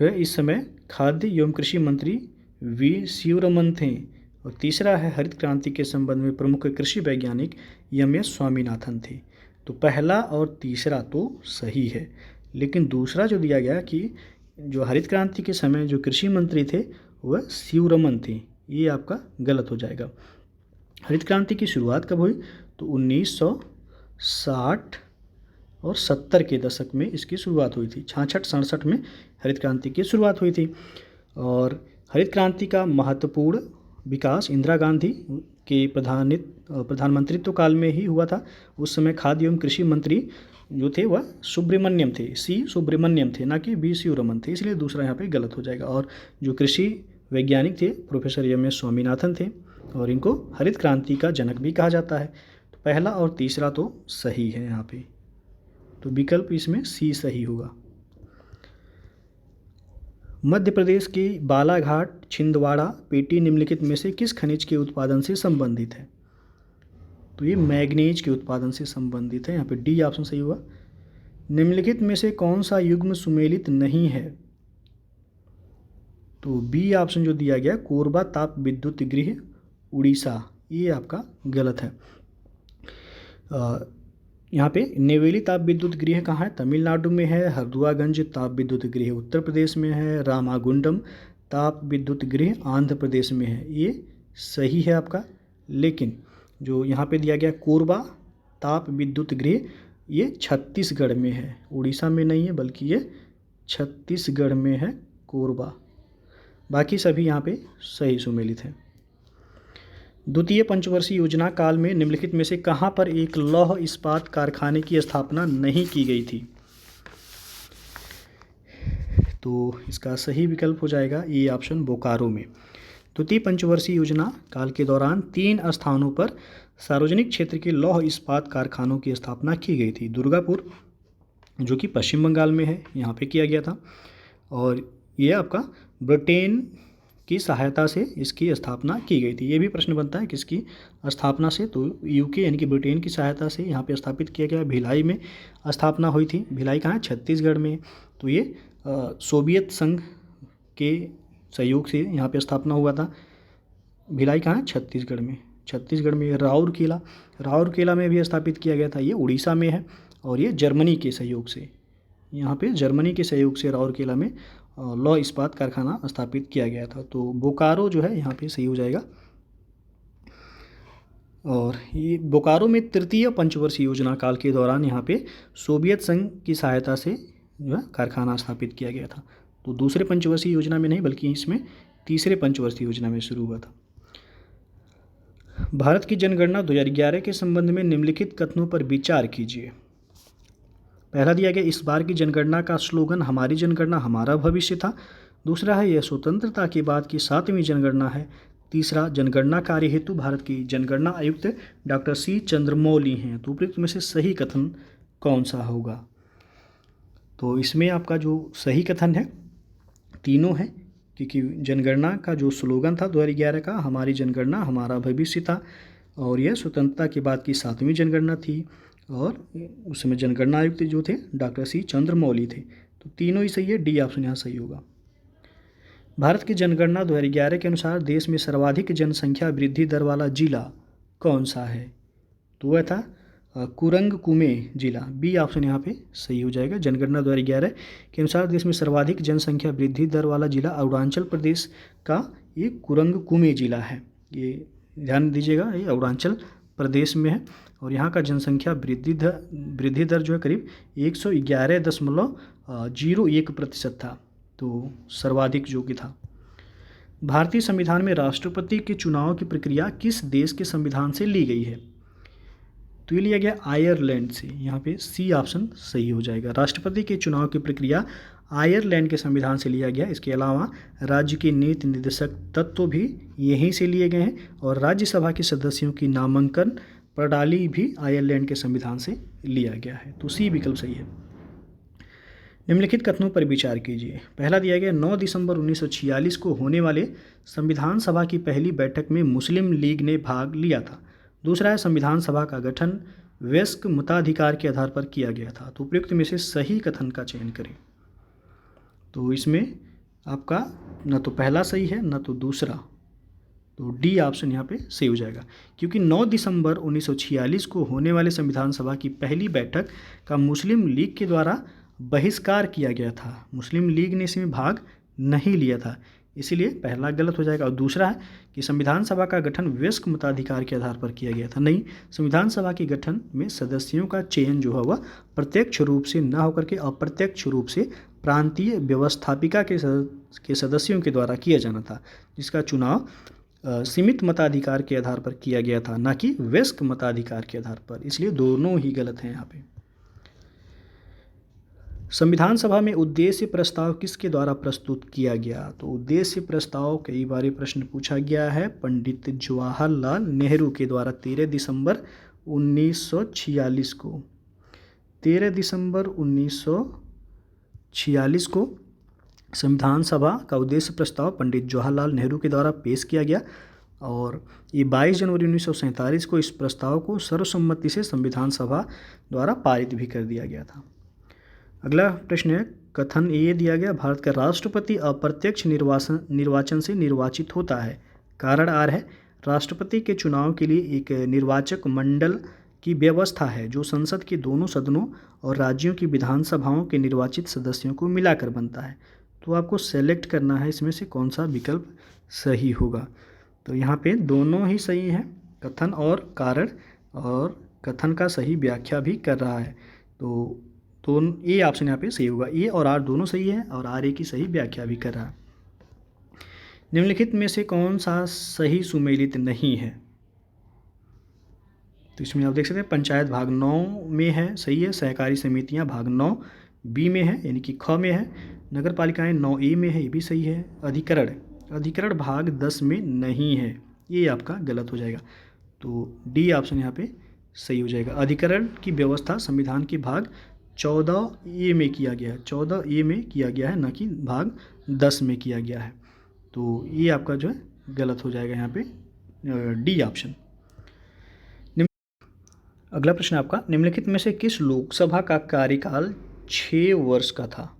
जो है इस समय खाद्य एवं कृषि मंत्री वी शिवरमन थे। और तीसरा है, हरित क्रांति के संबंध में प्रमुख कृषि वैज्ञानिक एम.एस. स्वामीनाथन थे। तो पहला और तीसरा तो सही है, लेकिन दूसरा जो दिया गया कि जो हरित क्रांति के समय जो कृषि मंत्री थे वह शिवरमन थे, ये आपका गलत हो जाएगा। हरित क्रांति की शुरुआत कब हुई? तो 1960 और 70 के दशक में इसकी शुरुआत हुई थी। 66-67 में हरित क्रांति की शुरुआत हुई थी। और हरित क्रांति का महत्वपूर्ण विकास इंदिरा गांधी के प्रधानमंत्रित्व काल में ही हुआ था। उस समय खाद्य एवं कृषि मंत्री जो थे वह सुब्रमण्यम थे, सी सुब्रमण्यम थे, ना कि बी शिवरमन थे, इसलिए दूसरा यहाँ पे गलत हो जाएगा। और जो कृषि वैज्ञानिक थे प्रोफेसर एम.एस. स्वामीनाथन थे और इनको हरित क्रांति का जनक भी कहा जाता है। तो पहला और तीसरा तो सही है यहाँ पे, तो विकल्प इसमें सी सही होगा। मध्य प्रदेश की बालाघाट, छिंदवाड़ा, पेटी निम्नलिखित में से किस खनिज के उत्पादन से संबंधित है? तो ये मैग्नीज के उत्पादन से संबंधित है। यहाँ पे डी ऑप्शन सही हुआ। निम्नलिखित में से कौन सा युग्म सुमेलित नहीं है? तो बी ऑप्शन जो दिया गया कोरबा ताप विद्युत गृह उड़ीसा, ये आपका गलत है। यहाँ पे नेवेली ताप विद्युत गृह कहाँ है? तमिलनाडु में है। हरदुआगंज ताप विद्युत गृह उत्तर प्रदेश में है। रामागुंडम ताप विद्युत गृह आंध्र प्रदेश में है, ये सही है आपका। लेकिन जो यहाँ पे दिया गया कोरबा ताप विद्युत गृह ये छत्तीसगढ़ में है, उड़ीसा में नहीं है बल्कि ये छत्तीसगढ़ में है कोरबा। बाकी सभी यहाँ पे सही सुमेलित हैं। द्वितीय पंचवर्षीय योजना काल में निम्नलिखित में से कहाँ पर एक लौह इस्पात कारखाने की स्थापना नहीं की गई थी? तो इसका सही विकल्प हो जाएगा ए ऑप्शन बोकारो में। द्वितीय पंचवर्षीय योजना काल के दौरान 3 स्थानों पर सार्वजनिक क्षेत्र के लौह इस्पात कारखानों की स्थापना की गई थी। दुर्गापुर जो कि पश्चिम बंगाल में है, यहाँ पे किया गया था। और ये आपका ब्रिटेन की सहायता से इसकी स्थापना की गई थी। ये भी प्रश्न बनता है किसकी स्थापना से? तो यूके यानी कि ब्रिटेन की सहायता से यहाँ पे स्थापित किया गया। भिलाई में स्थापना हुई थी। भिलाई कहाँ है? छत्तीसगढ़ में। तो ये सोवियत संघ के सहयोग से यहाँ पे स्थापना हुआ था। भिलाई कहाँ है? छत्तीसगढ़ में। छत्तीसगढ़ में राउरकेला में भी स्थापित किया गया था, ये उड़ीसा में है। और ये जर्मनी के सहयोग से, यहाँ पे जर्मनी के सहयोग से राउरकेला में लौह इस्पात कारखाना स्थापित किया गया था। तो बोकारो जो है यहाँ पे सही हो जाएगा। और ये बोकारो में तृतीय पंचवर्षीय योजना काल के दौरान यहाँ पे सोवियत संघ की सहायता से जो है कारखाना स्थापित किया गया था। तो दूसरे पंचवर्षीय योजना में नहीं बल्कि इसमें तीसरे पंचवर्षीय योजना में शुरू हुआ था। भारत की जनगणना 2011 के संबंध में निम्नलिखित कथनों पर विचार कीजिए। पहला दिया गया, इस बार की जनगणना का स्लोगन हमारी जनगणना हमारा भविष्य था। दूसरा है, यह स्वतंत्रता के बाद की 7वीं जनगणना है। तीसरा, जनगणना कार्य हेतु भारत की जनगणना आयुक्त डॉक्टर सी चंद्रमौली हैं। तो उपयुक्त में से सही कथन कौन सा होगा? तो इसमें आपका जो सही कथन है तीनों है, क्योंकि जनगणना का जो स्लोगन था 2011 का, हमारी जनगणना हमारा भविष्य था, और यह स्वतंत्रता के बाद की 7वीं जनगणना थी। और उस समय जनगणना आयुक्त जो थे डॉक्टर सी चंद्रमौली थे। तो तीनों ही सही है, डी ऑप्शन यहाँ सही होगा। भारत की जनगणना 2011 के अनुसार देश में सर्वाधिक जनसंख्या वृद्धि दर वाला जिला कौन सा है? तो वह था कुरंग कुमे जिला। बी ऑप्शन यहाँ पे सही हो जाएगा। जनगणना 2011 के अनुसार देश में सर्वाधिक जनसंख्या वृद्धि दर वाला जिला अरुणाचल प्रदेश का ये कुरंग कुमे जिला है। ये ध्यान दीजिएगा, ये अरुणाचल प्रदेश में है और यहाँ का जनसंख्या वृद्धि दर जो है करीब 111.01% था, तो सर्वाधिक जो कि था। भारतीय संविधान में राष्ट्रपति के चुनाव की प्रक्रिया किस देश के संविधान से ली गई है? तो ये लिया गया आयरलैंड से। यहाँ पे सी ऑप्शन सही हो जाएगा। राष्ट्रपति के चुनाव की प्रक्रिया आयरलैंड के संविधान से लिया गया। इसके अलावा राज्य के नीति निर्देशक तत्व भी यहीं से लिए गए हैं और राज्यसभा के सदस्यों की नामांकन प्रणाली भी आयरलैंड के संविधान से लिया गया है। तो सी विकल्प सही है। निम्नलिखित कथनों पर विचार कीजिए। पहला दिया गया 9 दिसंबर 1946 को होने वाले संविधान सभा की पहली बैठक में मुस्लिम लीग ने भाग लिया था। दूसरा है संविधान सभा का गठन वयस्क मताधिकार के आधार पर किया गया था। तो उपयुक्त में से सही कथन का चयन करें। तो इसमें आपका न तो पहला सही है न तो दूसरा, तो डी ऑप्शन यहाँ पे सही हो जाएगा, क्योंकि 9 दिसंबर 1946 को होने वाले संविधान सभा की पहली बैठक का मुस्लिम लीग के द्वारा बहिष्कार किया गया था। मुस्लिम लीग ने इसमें भाग नहीं लिया था, इसीलिए पहला गलत हो जाएगा। और दूसरा है कि संविधान सभा का गठन वयस्क मताधिकार के आधार पर किया गया था। नहीं, संविधान सभा के गठन में सदस्यों का चयन जो है वह प्रत्यक्ष रूप से न होकर के अप्रत्यक्ष रूप से प्रांतीय व्यवस्थापिका के सदस्यों के द्वारा किया जाना था, जिसका चुनाव सीमित मताधिकार के आधार पर किया गया था, न कि वयस्क मताधिकार के आधार पर। इसलिए दोनों ही गलत हैं यहाँ पे। संविधान सभा में उद्देश्य प्रस्ताव किसके द्वारा प्रस्तुत किया गया? तो उद्देश्य प्रस्ताव कई बार प्रश्न पूछा गया है, पंडित जवाहरलाल नेहरू के द्वारा 13 दिसंबर 1946 को 13 दिसंबर 1946 को संविधान सभा का उद्देश्य प्रस्ताव पंडित जवाहरलाल नेहरू के द्वारा पेश किया गया और ये 22 जनवरी 1947 को इस प्रस्ताव को सर्वसम्मति से संविधान सभा द्वारा पारित भी कर दिया गया था। अगला प्रश्न है, कथन ए दिया गया, भारत का राष्ट्रपति अप्रत्यक्ष निर्वाचन से निर्वाचित होता है। कारण आर है, राष्ट्रपति के चुनाव के लिए एक निर्वाचक मंडल की व्यवस्था है जो संसद के दोनों सदनों और राज्यों की विधानसभाओं के निर्वाचित सदस्यों को मिलाकर बनता है। तो आपको सेलेक्ट करना है इसमें से कौन सा विकल्प सही होगा। तो यहाँ पे दोनों ही सही हैं, कथन और कारण, और कथन का सही व्याख्या भी कर रहा है। तो ए ऑप्शन यहाँ पे सही होगा। ए और आर दोनों सही है और आर ए की सही व्याख्या भी कर रहा है। निम्नलिखित में से कौन सा सही सुमेलित नहीं है? तो इसमें आप देख सकते हैं पंचायत भाग 9 में है, सही है। सहकारी समितियां भाग 9 बी में है, यानी कि ख में है। नगर पालिकाएँ 9 ए में है, ये भी सही है। अधिकरण भाग 10 में नहीं है, ये आपका गलत हो जाएगा। तो डी ऑप्शन यहाँ पे सही हो जाएगा। अधिकरण की व्यवस्था संविधान के भाग 14 ए में किया गया है, 14 ए में किया गया है, न कि भाग 10 में किया गया है। तो ये आपका जो है गलत हो जाएगा यहाँ पे, डी ऑप्शन। अगला प्रश्न आपका, निम्नलिखित में से किस लोकसभा का कार्यकाल 6 वर्ष का था?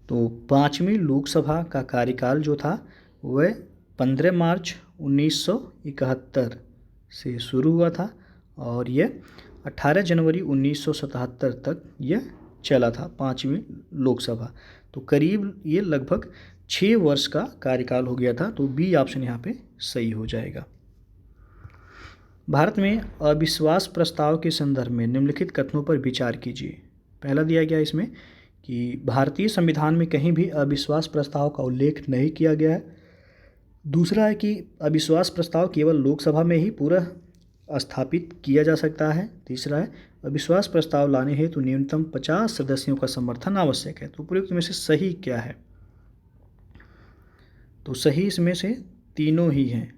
तो 5वीं लोकसभा का कार्यकाल जो था वह 15 मार्च 1971 से शुरू हुआ था और यह 18 जनवरी 1977 तक यह चला था, 5वीं लोकसभा। तो करीब ये लगभग 6 वर्ष का कार्यकाल हो गया था। तो बी ऑप्शन यहाँ पे सही हो जाएगा। भारत में अविश्वास प्रस्ताव के संदर्भ में निम्नलिखित कथनों पर विचार कीजिए। पहला दिया गया इसमें कि भारतीय संविधान में कहीं भी अविश्वास प्रस्ताव का उल्लेख नहीं किया गया है। दूसरा है कि अविश्वास प्रस्ताव केवल लोकसभा में ही पूरा स्थापित किया जा सकता है। तीसरा है अविश्वास प्रस्ताव लाने हेतु न्यूनतम 50 सदस्यों का समर्थन आवश्यक है। तो उपयुक्त में से सही क्या है? तो सही इसमें से तीनों ही हैं।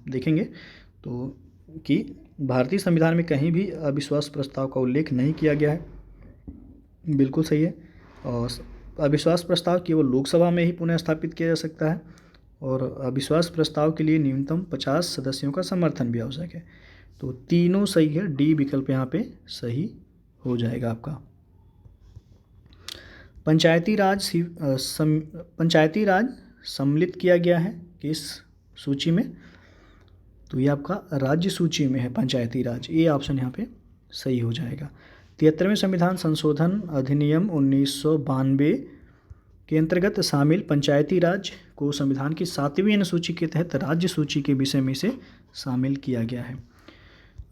देखेंगे तो कि भारतीय संविधान में कहीं भी अविश्वास प्रस्ताव का उल्लेख नहीं किया गया है, बिल्कुल सही है। और अविश्वास प्रस्ताव केवल लोकसभा में ही पुनः स्थापित किया जा सकता है और अविश्वास प्रस्ताव के लिए न्यूनतम 50 सदस्यों का समर्थन भी आवश्यक है। तो तीनों सही है, डी विकल्प यहाँ पे सही हो जाएगा आपका। पंचायती राज सम्मिलित किया गया है किस सूची में? तो ये आपका राज्य सूची में है पंचायती राज। ये ऑप्शन यहाँ पे सही हो जाएगा। 73वें संविधान संशोधन अधिनियम 1992 के अंतर्गत शामिल पंचायती राज को संविधान की 7वीं अनुसूची के तहत राज्य सूची के विषय में से शामिल किया गया है।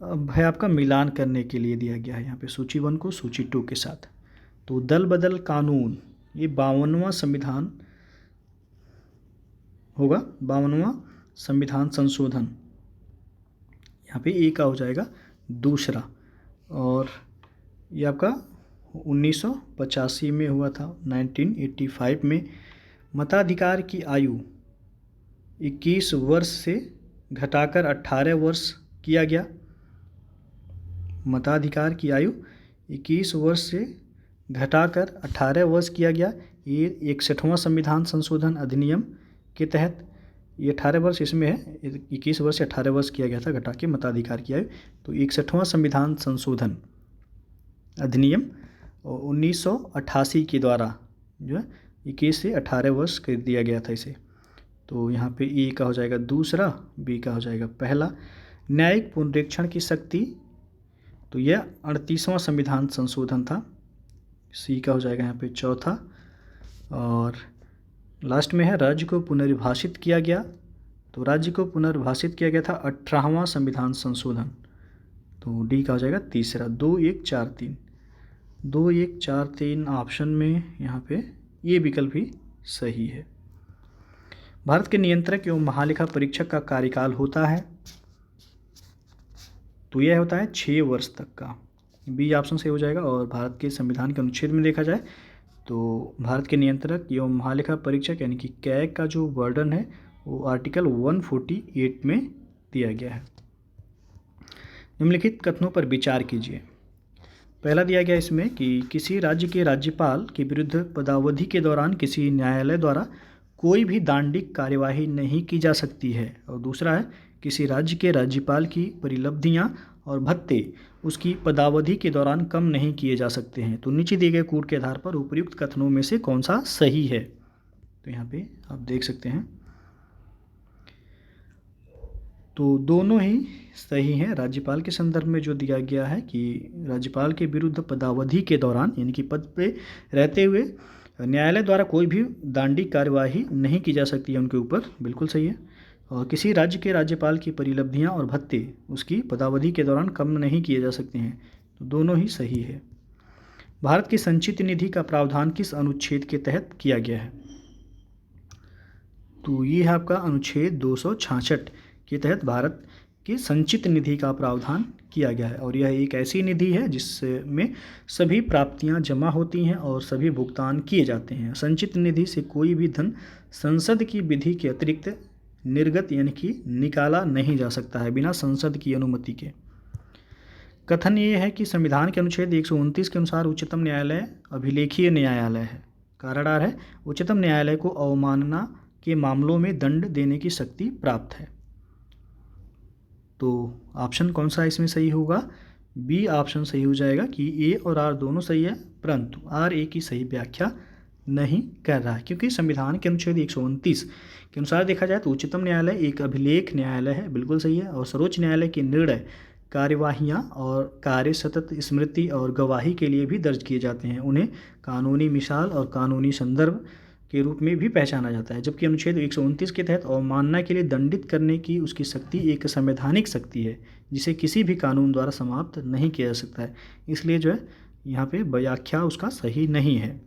अब है आपका मिलान करने के लिए दिया गया है यहाँ पे सूची 1 को सूची 2 के साथ। तो दल बदल कानून ये 52वां संविधान होगा, 52वां संविधान संशोधन। यहाँ पे ए का हो जाएगा दूसरा। और ये आपका 1985 में हुआ था, 1985 में। मताधिकार की आयु 21 वर्ष से घटाकर 18 वर्ष किया गया। मताधिकार की आयु 21 वर्ष से घटाकर 18 वर्ष किया गया। ये 61वां संविधान संशोधन अधिनियम के तहत ये 18 वर्ष इसमें है, 21 वर्ष से 18 वर्ष किया गया था घटा के मताधिकार की आयु। तो 61वां संविधान संशोधन अधिनियम 1988 के द्वारा जो है 21 से 18 वर्ष कर दिया गया था इसे। तो यहाँ पे ए का हो जाएगा दूसरा, बी का हो जाएगा पहला। न्यायिक पुनरीक्षण की शक्ति तो यह 38वां संविधान संशोधन था, सी का हो जाएगा यहाँ पे चौथा। और लास्ट में है राज्य को पुनर्विभाषित किया गया। तो राज्य को पुनर्विभाषित किया गया था 18वां संविधान संशोधन। तो डी का हो जाएगा तीसरा, 2143। 2143 ऑप्शन में यहाँ पे ये विकल्प भी सही है। भारत के नियंत्रक एवं महालेखा परीक्षक का कार्यकाल होता है तो यह होता है 6 वर्ष तक का, बी ऑप्शन सही हो जाएगा। और भारत के संविधान के अनुच्छेद में देखा जाए तो भारत के नियंत्रक एवं महालेखा परीक्षक यानी कि कैग का जो वर्णन है वो आर्टिकल 148 में दिया गया है। निम्नलिखित कथनों पर विचार कीजिए। पहला दिया गया इसमें कि किसी राज्य के राज्यपाल के विरुद्ध पदावधि के दौरान किसी न्यायालय द्वारा कोई भी दांडिक कार्यवाही नहीं की जा सकती है। और दूसरा है किसी राज्य के राज्यपाल की परिलब्धियां और भत्ते उसकी पदावधि के दौरान कम नहीं किए जा सकते हैं। तो नीचे दिए गए कूट के आधार पर उपयुक्त कथनों में से कौन सा सही है? तो यहाँ पे आप देख सकते हैं तो दोनों ही सही हैं। राज्यपाल के संदर्भ में जो दिया गया है कि राज्यपाल के विरुद्ध पदावधि के दौरान यानी कि पद पे रहते हुए न्यायालय द्वारा कोई भी दांडिक कार्यवाही नहीं की जा सकती है उनके ऊपर, बिल्कुल सही है। और किसी राज्य के राज्यपाल की परिलब्धियां और भत्ते उसकी पदावधि के दौरान कम नहीं किए जा सकते हैं, तो दोनों ही सही है। भारत की संचित निधि का प्रावधान किस अनुच्छेद के तहत किया गया है? तो ये है आपका अनुच्छेद 266 के तहत भारत की संचित निधि का प्रावधान किया गया है। और यह एक ऐसी निधि है जिसमें सभी प्राप्तियां जमा होती हैं और सभी भुगतान किए जाते हैं। संचित निधि से कोई भी धन संसद की विधि के अतिरिक्त निर्गत यानी कि निकाला नहीं जा सकता है बिना संसद की अनुमति के। कथन ये है कि संविधान के अनुच्छेद 129 के अनुसार उच्चतम न्यायालय अभिलेखीय न्यायालय है। कारण आर है उच्चतम न्यायालय को अवमानना के मामलों में दंड देने की शक्ति प्राप्त है। तो ऑप्शन कौन सा इसमें सही होगा? बी ऑप्शन सही हो जाएगा कि ए और आर दोनों सही है, परंतु आर ए की सही व्याख्या नहीं कर रहा है, क्योंकि संविधान के अनुच्छेद 129 के अनुसार देखा जाए तो उच्चतम न्यायालय एक अभिलेख न्यायालय है, बिल्कुल सही है। और सर्वोच्च न्यायालय के निर्णय कार्यवाहियाँ और कार्य सतत स्मृति और गवाही के लिए भी दर्ज किए जाते हैं। उन्हें कानूनी मिसाल और कानूनी संदर्भ के रूप में भी पहचाना जाता है। जबकि अनुच्छेद 129 के तहत अवमानना के लिए दंडित करने की उसकी शक्ति एक संवैधानिक शक्ति है जिसे किसी भी कानून द्वारा समाप्त नहीं किया जा सकता है। इसलिए जो है यहाँ पे व्याख्या उसका सही नहीं है।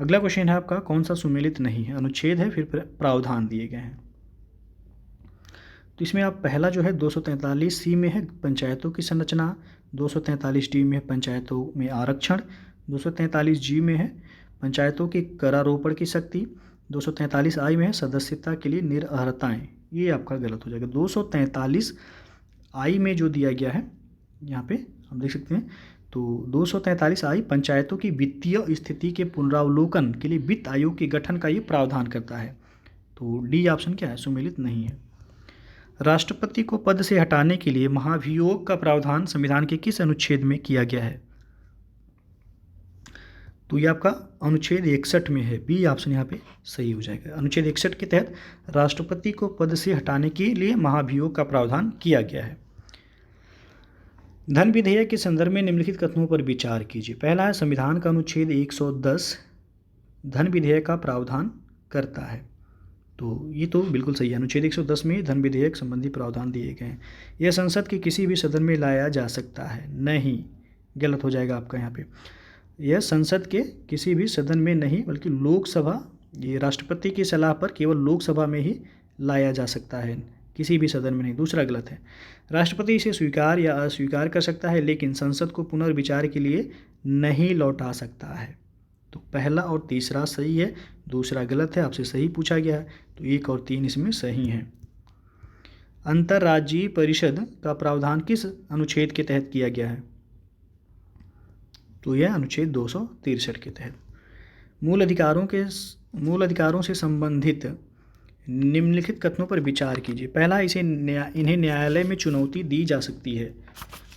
अगला क्वेश्चन है आपका कौन सा सुमेलित नहीं है? अनुच्छेद है फिर प्रावधान दिए गए हैं। तो इसमें आप पहला जो है 243 सी में है पंचायतों की संरचना, 243 डी में है पंचायतों में आरक्षण, 243 जी में है पंचायतों की करारोपण की शक्ति, 243 आई में है सदस्यता के लिए निरर्हताएँ। ये आपका गलत हो जाएगा। 243 आई में जो दिया गया है यहाँ पे हम देख सकते हैं तो 243 आई पंचायतों की वित्तीय स्थिति के पुनरावलोकन के लिए वित्त आयोग के गठन का ये प्रावधान करता है। तो डी ऑप्शन क्या है? सुमेलित नहीं है। राष्ट्रपति को पद से हटाने के लिए महाभियोग का प्रावधान संविधान के किस अनुच्छेद में किया गया है? तो ये आपका अनुच्छेद 61 में है, बी ऑप्शन यहाँ पे सही हो जाएगा। अनुच्छेद 61 के तहत राष्ट्रपति को पद से हटाने के लिए महाभियोग का प्रावधान किया गया है। धन विधेयक के संदर्भ में निम्नलिखित कथनों पर विचार कीजिए। पहला है संविधान का अनुच्छेद 110 धन विधेयक का प्रावधान करता है, तो ये तो बिल्कुल सही है। अनुच्छेद 110 में धन विधेयक संबंधी प्रावधान दिए गए हैं। यह संसद के किसी भी सदन में लाया जा सकता है, नहीं, गलत हो जाएगा आपका यहाँ पे। यह संसद के किसी भी सदन में नहीं बल्कि लोकसभा, ये राष्ट्रपति की सलाह पर केवल लोकसभा में ही लाया जा सकता है, किसी भी सदन में नहीं। दूसरा गलत है। राष्ट्रपति इसे स्वीकार या अस्वीकार कर सकता है लेकिन संसद को पुनर्विचार के लिए नहीं लौटा सकता है। तो पहला और तीसरा सही है, दूसरा गलत है, आपसे सही पूछा गया है, तो 1 और 3 इसमें सही हैं। अंतर्राज्यीय परिषद का प्रावधान किस अनुच्छेद के तहत किया गया है? तो यह अनुच्छेद 263 के तहत। मूल अधिकारों से संबंधित निम्नलिखित कथनों पर विचार कीजिए। पहला, इन्हें न्यायालय में चुनौती दी जा सकती है।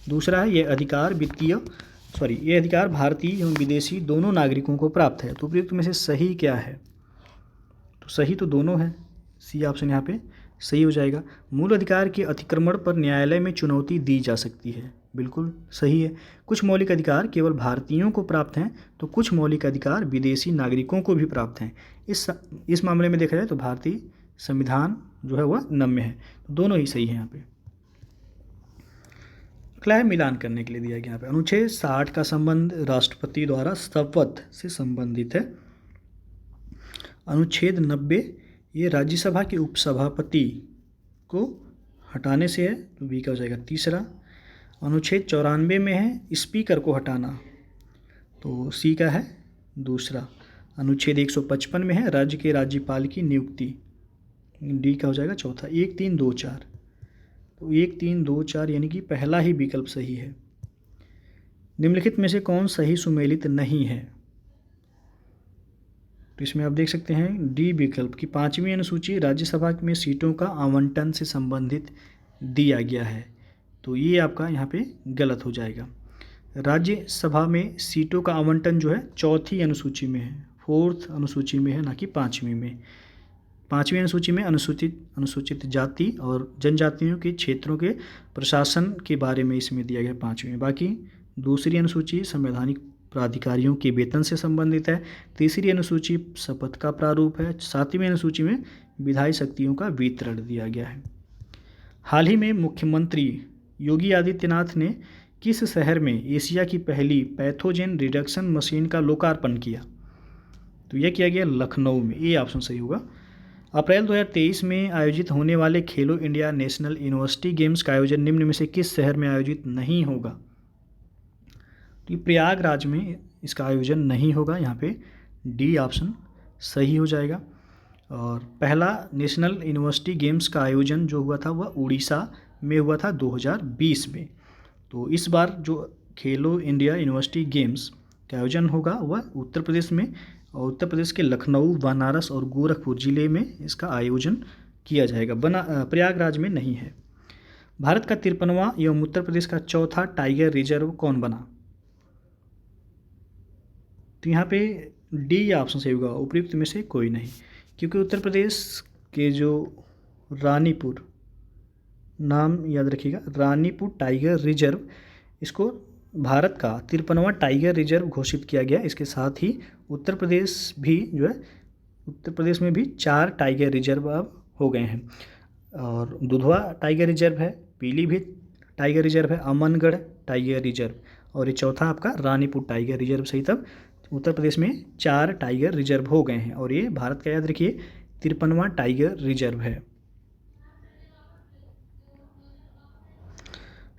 दूसरा है यह अधिकार भारतीय एवं विदेशी दोनों नागरिकों को प्राप्त है। तो उपयुक्त में से सही क्या है? तो सही तो दोनों है, सी ऑप्शन यहाँ पे सही हो जाएगा। मूल अधिकार के अतिक्रमण पर न्यायालय में चुनौती दी जा सकती है, बिल्कुल सही है। कुछ मौलिक अधिकार केवल भारतीयों को प्राप्त हैं तो कुछ मौलिक अधिकार विदेशी नागरिकों को भी प्राप्त हैं। इस मामले में देखा जाए तो भारतीय संविधान जो है वह नम्य है, तो दोनों ही सही है यहाँ पे। अगला है मिलान करने के लिए दिया गया यहाँ पे। अनुच्छेद 60 का संबंध राष्ट्रपति द्वारा शपथ से संबंधित है। अनुच्छेद 90 ये राज्यसभा के उपसभापति को हटाने से है, तो बी का हो जाएगा तीसरा। अनुच्छेद 94 में है स्पीकर को हटाना, तो सी का है दूसरा। अनुच्छेद 155 में है राज्य के राज्यपाल की नियुक्ति, डी का हो जाएगा चौथा। 1, 3, 2, 4, तो 1, 3, 2, 4 यानी कि पहला ही विकल्प सही है। निम्नलिखित में से कौन सही सुमेलित नहीं है? तो इसमें आप देख सकते हैं डी विकल्प की 5वीं अनुसूची राज्यसभा में सीटों का आवंटन से संबंधित दिया गया है, तो ये आपका यहाँ पे गलत हो जाएगा। राज्यसभा में सीटों का आवंटन जो है 4थी अनुसूची में है, 4th अनुसूची में है, ना कि 5वीं में। 5वीं अनुसूची में अनुसूचित जाति और जनजातियों के क्षेत्रों के प्रशासन के बारे में इसमें दिया गया 5वीं में। बाकी दूसरी अनुसूची संवैधानिक प्राधिकारियों के वेतन से संबंधित है। तीसरी अनुसूची शपथ का प्रारूप है। 7वीं अनुसूची में विधायी शक्तियों का वितरण दिया गया है। हाल ही में मुख्यमंत्री योगी आदित्यनाथ ने किस शहर में एशिया की पहली पैथोजेन रिडक्शन मशीन का लोकार्पण किया? तो यह किया गया लखनऊ में, ये ऑप्शन सही होगा। अप्रैल 2023 में आयोजित होने वाले खेलो इंडिया नेशनल यूनिवर्सिटी गेम्स का आयोजन निम्न में से किस शहर में आयोजित नहीं होगा? तो ये प्रयागराज में इसका आयोजन नहीं होगा, यहाँ पे डी ऑप्शन सही हो जाएगा। और पहला नेशनल यूनिवर्सिटी गेम्स का आयोजन जो हुआ था वह उड़ीसा में हुआ था 2020 में। तो इस बार जो खेलो इंडिया यूनिवर्सिटी गेम्स का आयोजन होगा वह उत्तर प्रदेश में, और उत्तर प्रदेश के लखनऊ, बनारस और गोरखपुर जिले में इसका आयोजन किया जाएगा, प्रयागराज में नहीं है। भारत का 53वां एवं उत्तर प्रदेश का चौथा टाइगर रिजर्व कौन बना? तो यहाँ पे डी ऑप्शन सही होगा, उपयुक्त में से कोई नहीं, क्योंकि उत्तर प्रदेश के जो रानीपुर, नाम याद रखिएगा, रानीपुर टाइगर रिजर्व, इसको भारत का 53वां टाइगर रिजर्व घोषित किया गया। इसके साथ ही उत्तर प्रदेश भी जो है, उत्तर प्रदेश में भी 4 टाइगर रिजर्व अब हो गए हैं, और दुधवा टाइगर रिजर्व है, पीलीभीत टाइगर रिजर्व है, अमनगढ़ टाइगर रिजर्व, और ये चौथा आपका रानीपुर टाइगर रिजर्व सही। तब उत्तर प्रदेश में 4 टाइगर रिजर्व हो गए हैं, और ये भारत का याद रखिए 53वां टाइगर रिजर्व है।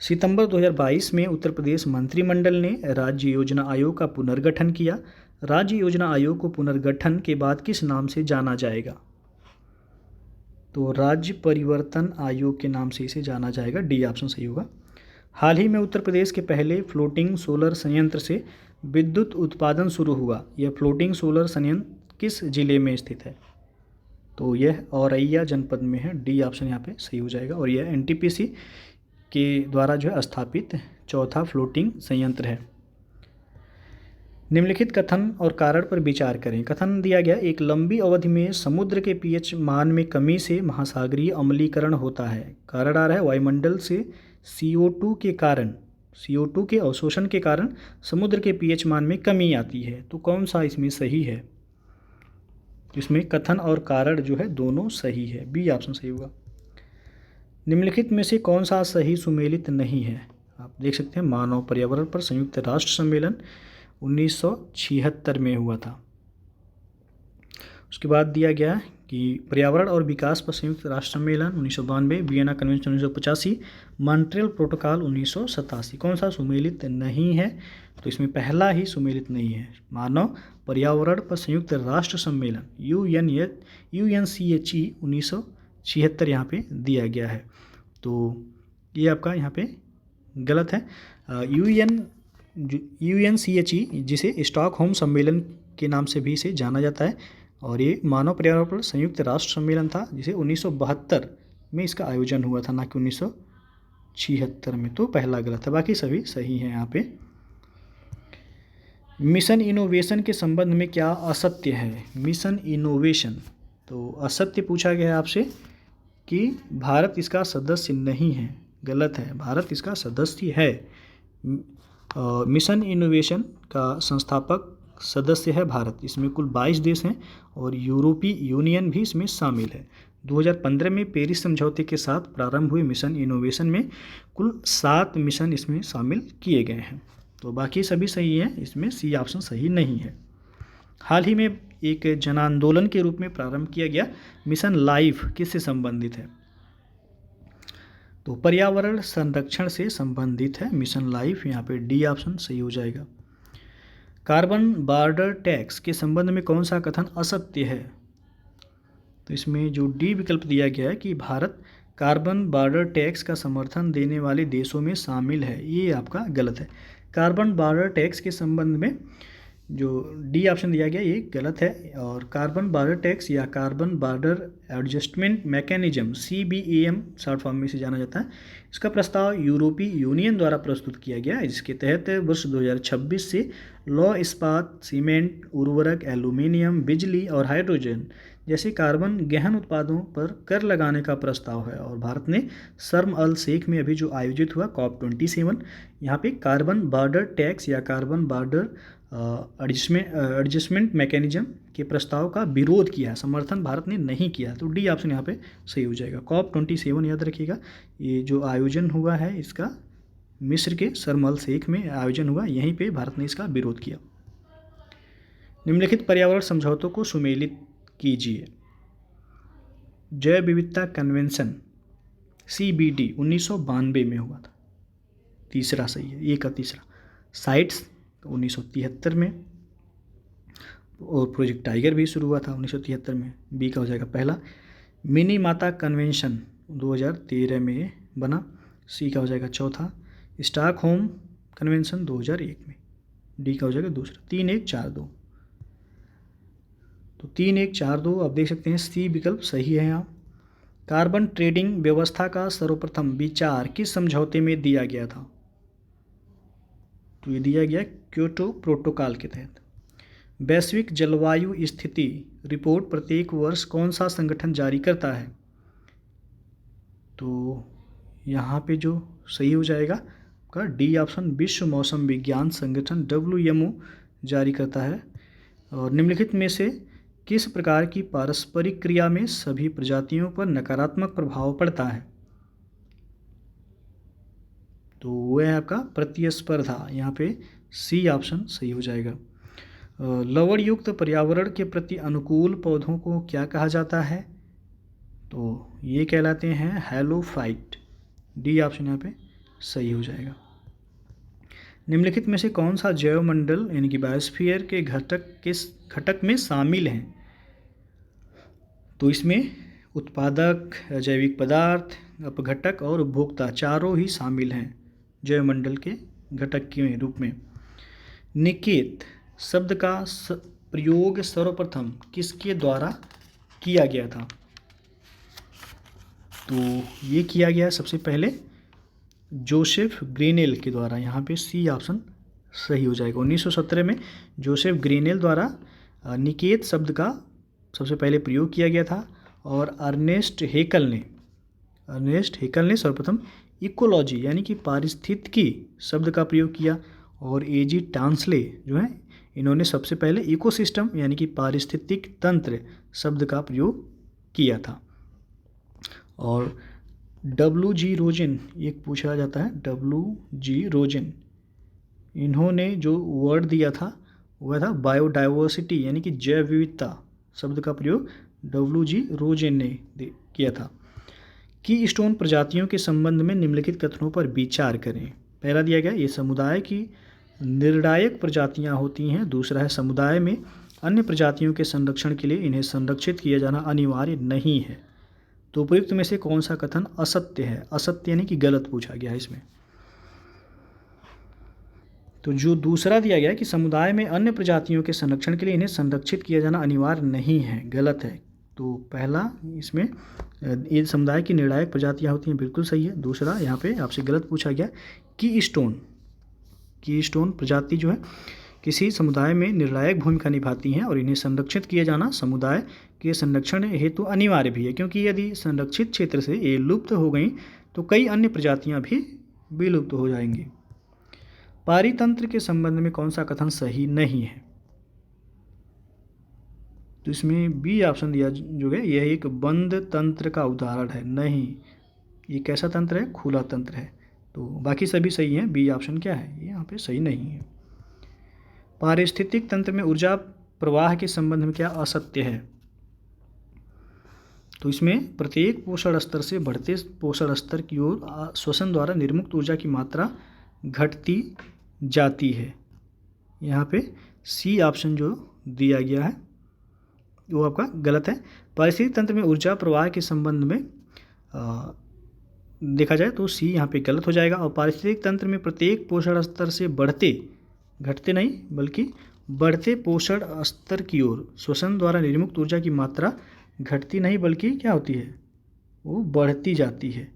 सितंबर 2022 में उत्तर प्रदेश मंत्रिमंडल ने राज्य योजना आयोग का पुनर्गठन किया। राज्य योजना आयोग को पुनर्गठन के बाद किस नाम से जाना जाएगा? तो राज्य परिवर्तन आयोग के नाम से इसे जाना जाएगा, डी ऑप्शन सही होगा। हाल ही में उत्तर प्रदेश के पहले फ्लोटिंग सोलर संयंत्र से विद्युत उत्पादन शुरू हुआ। यह फ्लोटिंग सोलर संयंत्र किस जिले में स्थित है? तो यह औरैया जनपद में है, डी ऑप्शन यहाँ पे सही हो जाएगा, और यह एनटीपीसी के द्वारा जो है स्थापित चौथा फ्लोटिंग संयंत्र है। निम्नलिखित कथन और कारण पर विचार करें। कथन दिया गया, एक लंबी अवधि में समुद्र के पीएच मान में कमी से महासागरीय अम्लीकरण होता है। कारण आ रहा है वायुमंडल से CO2 के कारण, CO2 के अवशोषण के कारण समुद्र के पीएच मान में कमी आती है। तो कौन सा इसमें सही है? इसमें कथन और कारण जो है दोनों सही है, बी ऑप्शन सही होगा। निम्नलिखित में से कौन सा सही सुमेलित नहीं है? आप देख सकते हैं, मानव पर्यावरण पर संयुक्त राष्ट्र सम्मेलन 1976 में हुआ था। उसके बाद दिया गया कि पर्यावरण और विकास पर संयुक्त राष्ट्र सम्मेलन 1992, वियना कन्वेंशन 1985, मॉन्ट्रियल प्रोटोकॉल 1987। कौन सा सुमेलित नहीं है? तो इसमें पहला ही सुमेलित नहीं है। मानव पर्यावरण पर संयुक्त राष्ट्र सम्मेलन UNCHE 1976 यहाँ पे दिया गया है। तो ये आपका यहाँ पे गलत है। UNCHE जिसे स्टॉकहोम सम्मेलन के नाम से भी इसे जाना जाता है, और ये मानव पर्यावरण पर संयुक्त राष्ट्र सम्मेलन था जिसे 1972 में इसका आयोजन हुआ था, ना कि 1976 में। तो पहला गलत है, बाकी सभी सही हैं यहाँ पे। मिशन इनोवेशन के संबंध में क्या असत्य है? मिशन इनोवेशन, तो असत्य पूछा गया है आपसे कि भारत इसका सदस्य नहीं है। गलत है, भारत इसका सदस्य है। मिशन इनोवेशन का संस्थापक सदस्य है भारत। इसमें कुल 22 देश हैं और यूरोपीय यूनियन भी इसमें शामिल है। 2015 में पेरिस समझौते के साथ प्रारंभ हुए मिशन इनोवेशन में कुल 7 मिशन इसमें शामिल किए गए हैं। तो बाकी सभी सही हैं, इसमें सी ऑप्शन सही नहीं है। हाल ही में एक जन आंदोलन के रूप में प्रारंभ किया गया मिशन लाइफ किससे संबंधित है? तो पर्यावरण संरक्षण से संबंधित है मिशन लाइफ। यहाँ पे डी ऑप्शन सही हो जाएगा। कार्बन बॉर्डर टैक्स के संबंध में कौन सा कथन असत्य है? तो इसमें जो डी विकल्प दिया गया है कि भारत कार्बन बॉर्डर टैक्स का समर्थन देने वाले देशों में शामिल है, ये आपका गलत है। कार्बन बॉर्डर टैक्स के संबंध में जो डी ऑप्शन दिया गया ये गलत है। और कार्बन बॉर्डर टैक्स या carbon border adjustment mechanism CBAM short form में से जाना जाता है, इसका प्रस्ताव यूरोपीय यूनियन द्वारा प्रस्तुत किया गया है, जिसके तहत वर्ष 2026 से लौह इस्पात, सीमेंट, उर्वरक, एल्यूमीनियम, बिजली और हाइड्रोजन जैसे कार्बन गहन उत्पादों पर कर लगाने का प्रस्ताव है। और भारत ने शर्म अल शेख में अभी जो आयोजित हुआ COP27, यहाँ पे कार्बन बॉर्डर टैक्स या कार्बन बॉर्डर एडजस्टमेंट मैकेनिज्म के प्रस्ताव का विरोध किया, समर्थन भारत ने नहीं किया। तो डी ऑप्शन यहाँ पे सही हो जाएगा। COP27 याद रखिएगा, ये जो आयोजन हुआ है इसका मिस्र के शर्म अल शेख में आयोजन हुआ, यहीं पे भारत ने इसका विरोध किया। निम्नलिखित पर्यावरण समझौतों को सुमेलित कीजिए। जैव विविधता कन्वेंशन CBD 1992 में हुआ था, तीसरा सही है, ये का तीसरा। साइट्स 1973 में, और प्रोजेक्ट टाइगर भी शुरू हुआ था 1973 में, बी का हो जाएगा पहला। मिनीमाता कन्वेंशन 2013 में बना, सी का हो जाएगा चौथा। स्टॉकहोम कन्वेंशन 2001 में, डी का हो जाएगा दूसरा। 3-1-4-2, तो 3-1-4-2 आप देख सकते हैं, सी विकल्प सही है यहाँ। कार्बन ट्रेडिंग व्यवस्था का सर्वप्रथम विचार किस समझौते में दिया गया था? तो ये दिया गया क्योटो प्रोटोकॉल के तहत। वैश्विक जलवायु स्थिति रिपोर्ट प्रत्येक वर्ष कौन सा संगठन जारी करता है? तो यहाँ पे जो सही हो जाएगा का डी ऑप्शन, विश्व मौसम विज्ञान संगठन WMO जारी करता है। और निम्नलिखित में से किस प्रकार की पारस्परिक क्रिया में सभी प्रजातियों पर नकारात्मक प्रभाव पड़ता है? तो वह है आपका प्रतिस्पर्धा, यहाँ पे सी ऑप्शन सही हो जाएगा। लवण युक्त पर्यावरण के प्रति अनुकूल पौधों को क्या कहा जाता है? तो ये कहलाते हैं हैलोफाइट, डी ऑप्शन यहाँ पे सही हो जाएगा। निम्नलिखित में से कौन सा जैवमंडल यानी कि बायोस्फीयर के घटक किस घटक में शामिल हैं? तो इसमें उत्पादक, जैविक पदार्थ, अपघटक और उपभोक्ता चारों ही शामिल हैं जैवमंडल के घटक के रूप में। निकेत शब्द का प्रयोग सर्वप्रथम किसके द्वारा किया गया था? तो ये किया गया सबसे पहले जोसेफ ग्रेनेल के द्वारा, यहाँ पे सी ऑप्शन सही हो जाएगा। 1917 में जोसेफ ग्रेनेल द्वारा निकेत शब्द का सबसे पहले प्रयोग किया गया था और अर्नेस्ट हेकल ने सर्वप्रथम इकोलॉजी यानी कि पारिस्थितिकी शब्द का प्रयोग किया और एजी टांसले जो है इन्होंने सबसे पहले इकोसिस्टम यानी कि पारिस्थितिक तंत्र शब्द का प्रयोग किया था। और W.G. रोजेन एक पूछा जाता है, W.G. रोजेन इन्होंने जो वर्ड दिया था वह था बायोडाइवर्सिटी यानी कि जैव विविधता शब्द का प्रयोग W.G. रोजेन ने किया था। की स्टोन प्रजातियों के संबंध में निम्नलिखित कथनों पर विचार करें। पहला दिया गया, ये समुदाय की निर्णायक प्रजातियां होती हैं। दूसरा है, समुदाय में अन्य प्रजातियों के संरक्षण के लिए इन्हें संरक्षित किया जाना अनिवार्य नहीं है। तो उपयुक्त में से कौन सा कथन असत्य है? असत्य यानी कि गलत पूछा गया है इसमें। तो जो दूसरा दिया गया कि समुदाय में अन्य प्रजातियों के संरक्षण के लिए इन्हें संरक्षित किया जाना अनिवार्य नहीं है, गलत है। तो पहला इसमें ये समुदाय की निर्णायक प्रजातियां होती हैं, बिल्कुल सही है। दूसरा यहाँ पे आपसे गलत पूछा गया, की स्टोन प्रजाति जो है किसी समुदाय में निर्णायक भूमिका निभाती हैं और इन्हें संरक्षित किया जाना समुदाय के संरक्षण हेतु अनिवार्य भी है, क्योंकि यदि संरक्षित क्षेत्र से ये लुप्त हो गई तो कई अन्य प्रजातियां भी विलुप्त हो जाएंगी। पारितंत्र के संबंध में कौन सा कथन सही नहीं है? तो इसमें बी ऑप्शन दिया जो है, यह एक बंद तंत्र का उदाहरण है। नहीं, ये कैसा तंत्र है? खुला तंत्र है। तो बाकी सभी सही हैं, बी ऑप्शन क्या है? ये यहाँ पे सही नहीं है। पारिस्थितिक तंत्र में ऊर्जा प्रवाह के संबंध में क्या असत्य है? तो इसमें प्रत्येक पोषण स्तर से बढ़ते पोषण स्तर की ओर श्वसन द्वारा निर्मुक्त ऊर्जा की मात्रा घटती जाती है। यहाँ पे सी ऑप्शन जो दिया गया है वो आपका गलत है। पारिस्थितिक तंत्र में ऊर्जा प्रवाह के संबंध में देखा जाए तो सी यहाँ पे गलत हो जाएगा। और पारिस्थितिक तंत्र में प्रत्येक पोषण स्तर से घटते नहीं बल्कि बढ़ते पोषण स्तर की ओर श्वसन द्वारा निर्मुक्त ऊर्जा की मात्रा घटती नहीं बल्कि क्या होती है? वो बढ़ती जाती है,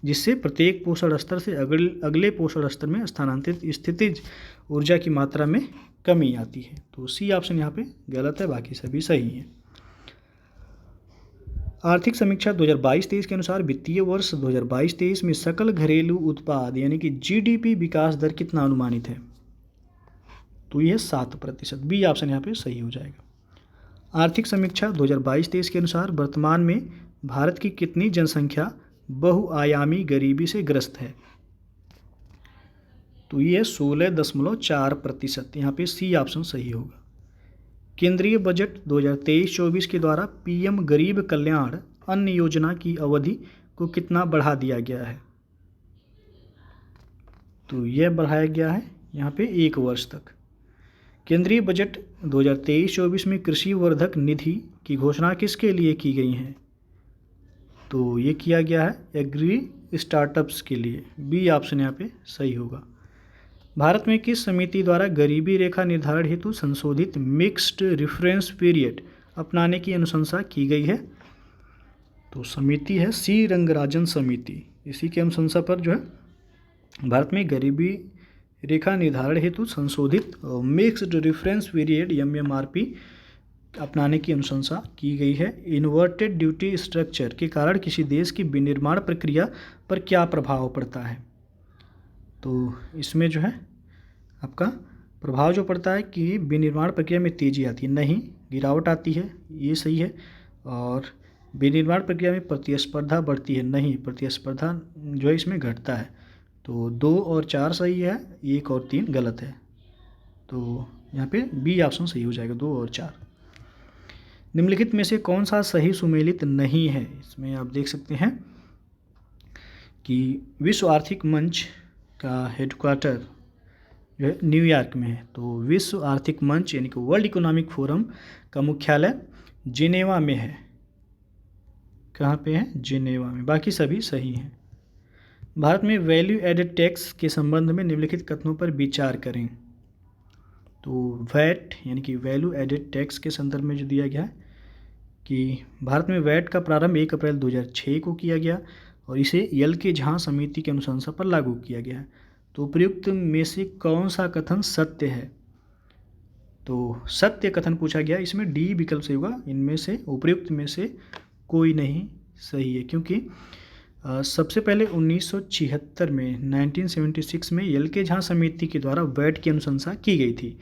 जिससे प्रत्येक पोषण स्तर से अगले पोषण स्तर में स्थानांतरित स्थितिज ऊर्जा की मात्रा में कमी आती है। तो सी ऑप्शन यहाँ पे गलत है, बाकी सभी सही हैं। आर्थिक समीक्षा 2022-23 के अनुसार वित्तीय वर्ष 2022-23 में सकल घरेलू उत्पाद यानी कि GDP विकास दर कितना अनुमानित है? तो यह 7%। बी ऑप्शन यहाँ पे सही हो जाएगा। आर्थिक समीक्षा 2022-23 के अनुसार वर्तमान में भारत की कितनी जनसंख्या बहुआयामी गरीबी से ग्रस्त है? तो ये 16.4%। यहाँ पे सी ऑप्शन सही होगा। केंद्रीय बजट 2023-24 के द्वारा PM गरीब कल्याण अन्न योजना की अवधि को कितना बढ़ा दिया गया है? तो यह बढ़ाया गया है यहाँ पे 1 वर्ष तक। केंद्रीय बजट 2023-24 में कृषि वर्धक निधि की घोषणा किसके लिए की गई है? तो ये किया गया है एग्री स्टार्टअप्स के लिए। बी ऑप्शन यहाँ पे सही होगा। भारत में किस समिति द्वारा गरीबी रेखा निर्धारण हेतु संशोधित मिक्स्ड रेफरेंस पीरियड अपनाने की अनुशंसा की गई है? तो समिति है सी रंगराजन समिति। इसी के अनुशंसा पर जो है भारत में गरीबी रेखा निर्धारण हेतु संशोधित मिक्स्ड रेफरेंस पीरियड MMRP अपनाने की अनुशंसा की गई है। इन्वर्टेड ड्यूटी स्ट्रक्चर के कारण किसी देश की विनिर्माण प्रक्रिया पर क्या प्रभाव पड़ता है? तो इसमें जो है आपका प्रभाव जो पड़ता है कि विनिर्माण प्रक्रिया में तेज़ी आती है, नहीं गिरावट आती है, ये सही है। और विनिर्माण प्रक्रिया में प्रतिस्पर्धा बढ़ती है, नहीं प्रतिस्पर्धा जो है इसमें घटता है। तो 2 और 4 सही है, 1 और 3 गलत है। तो यहाँ पे बी ऑप्शन सही हो जाएगा, 2 और 4। निम्नलिखित में से कौन सा सही सुमेलित नहीं है? इसमें आप देख सकते हैं कि विश्व आर्थिक मंच का हेडक्वार्टर जो है न्यूयॉर्क में है। तो विश्व आर्थिक मंच यानी कि वर्ल्ड इकोनॉमिक फोरम का मुख्यालय जिनेवा में है। कहाँ पे है? जिनेवा में। बाकी सभी सही हैं। भारत में वैल्यू एडेड टैक्स के संबंध में निम्नलिखित कथनों पर विचार करें। तो वैट यानी कि वैल्यू एडेड टैक्स के संदर्भ में जो दिया गया है कि भारत में वैट का प्रारंभ 1 अप्रैल 2006 को किया गया और इसे यल के झां समिति के अनुशंसा पर लागू किया गया है। तो उपयुक्त में से कौन सा कथन सत्य है? तो सत्य कथन पूछा गया, इसमें डी विकल्प सही होगा। इनमें से उपयुक्त में से कोई नहीं सही है, क्योंकि सबसे पहले 1976 में 1976 में एल.के. झा समिति के द्वारा वैट की अनुशंसा की गई थी।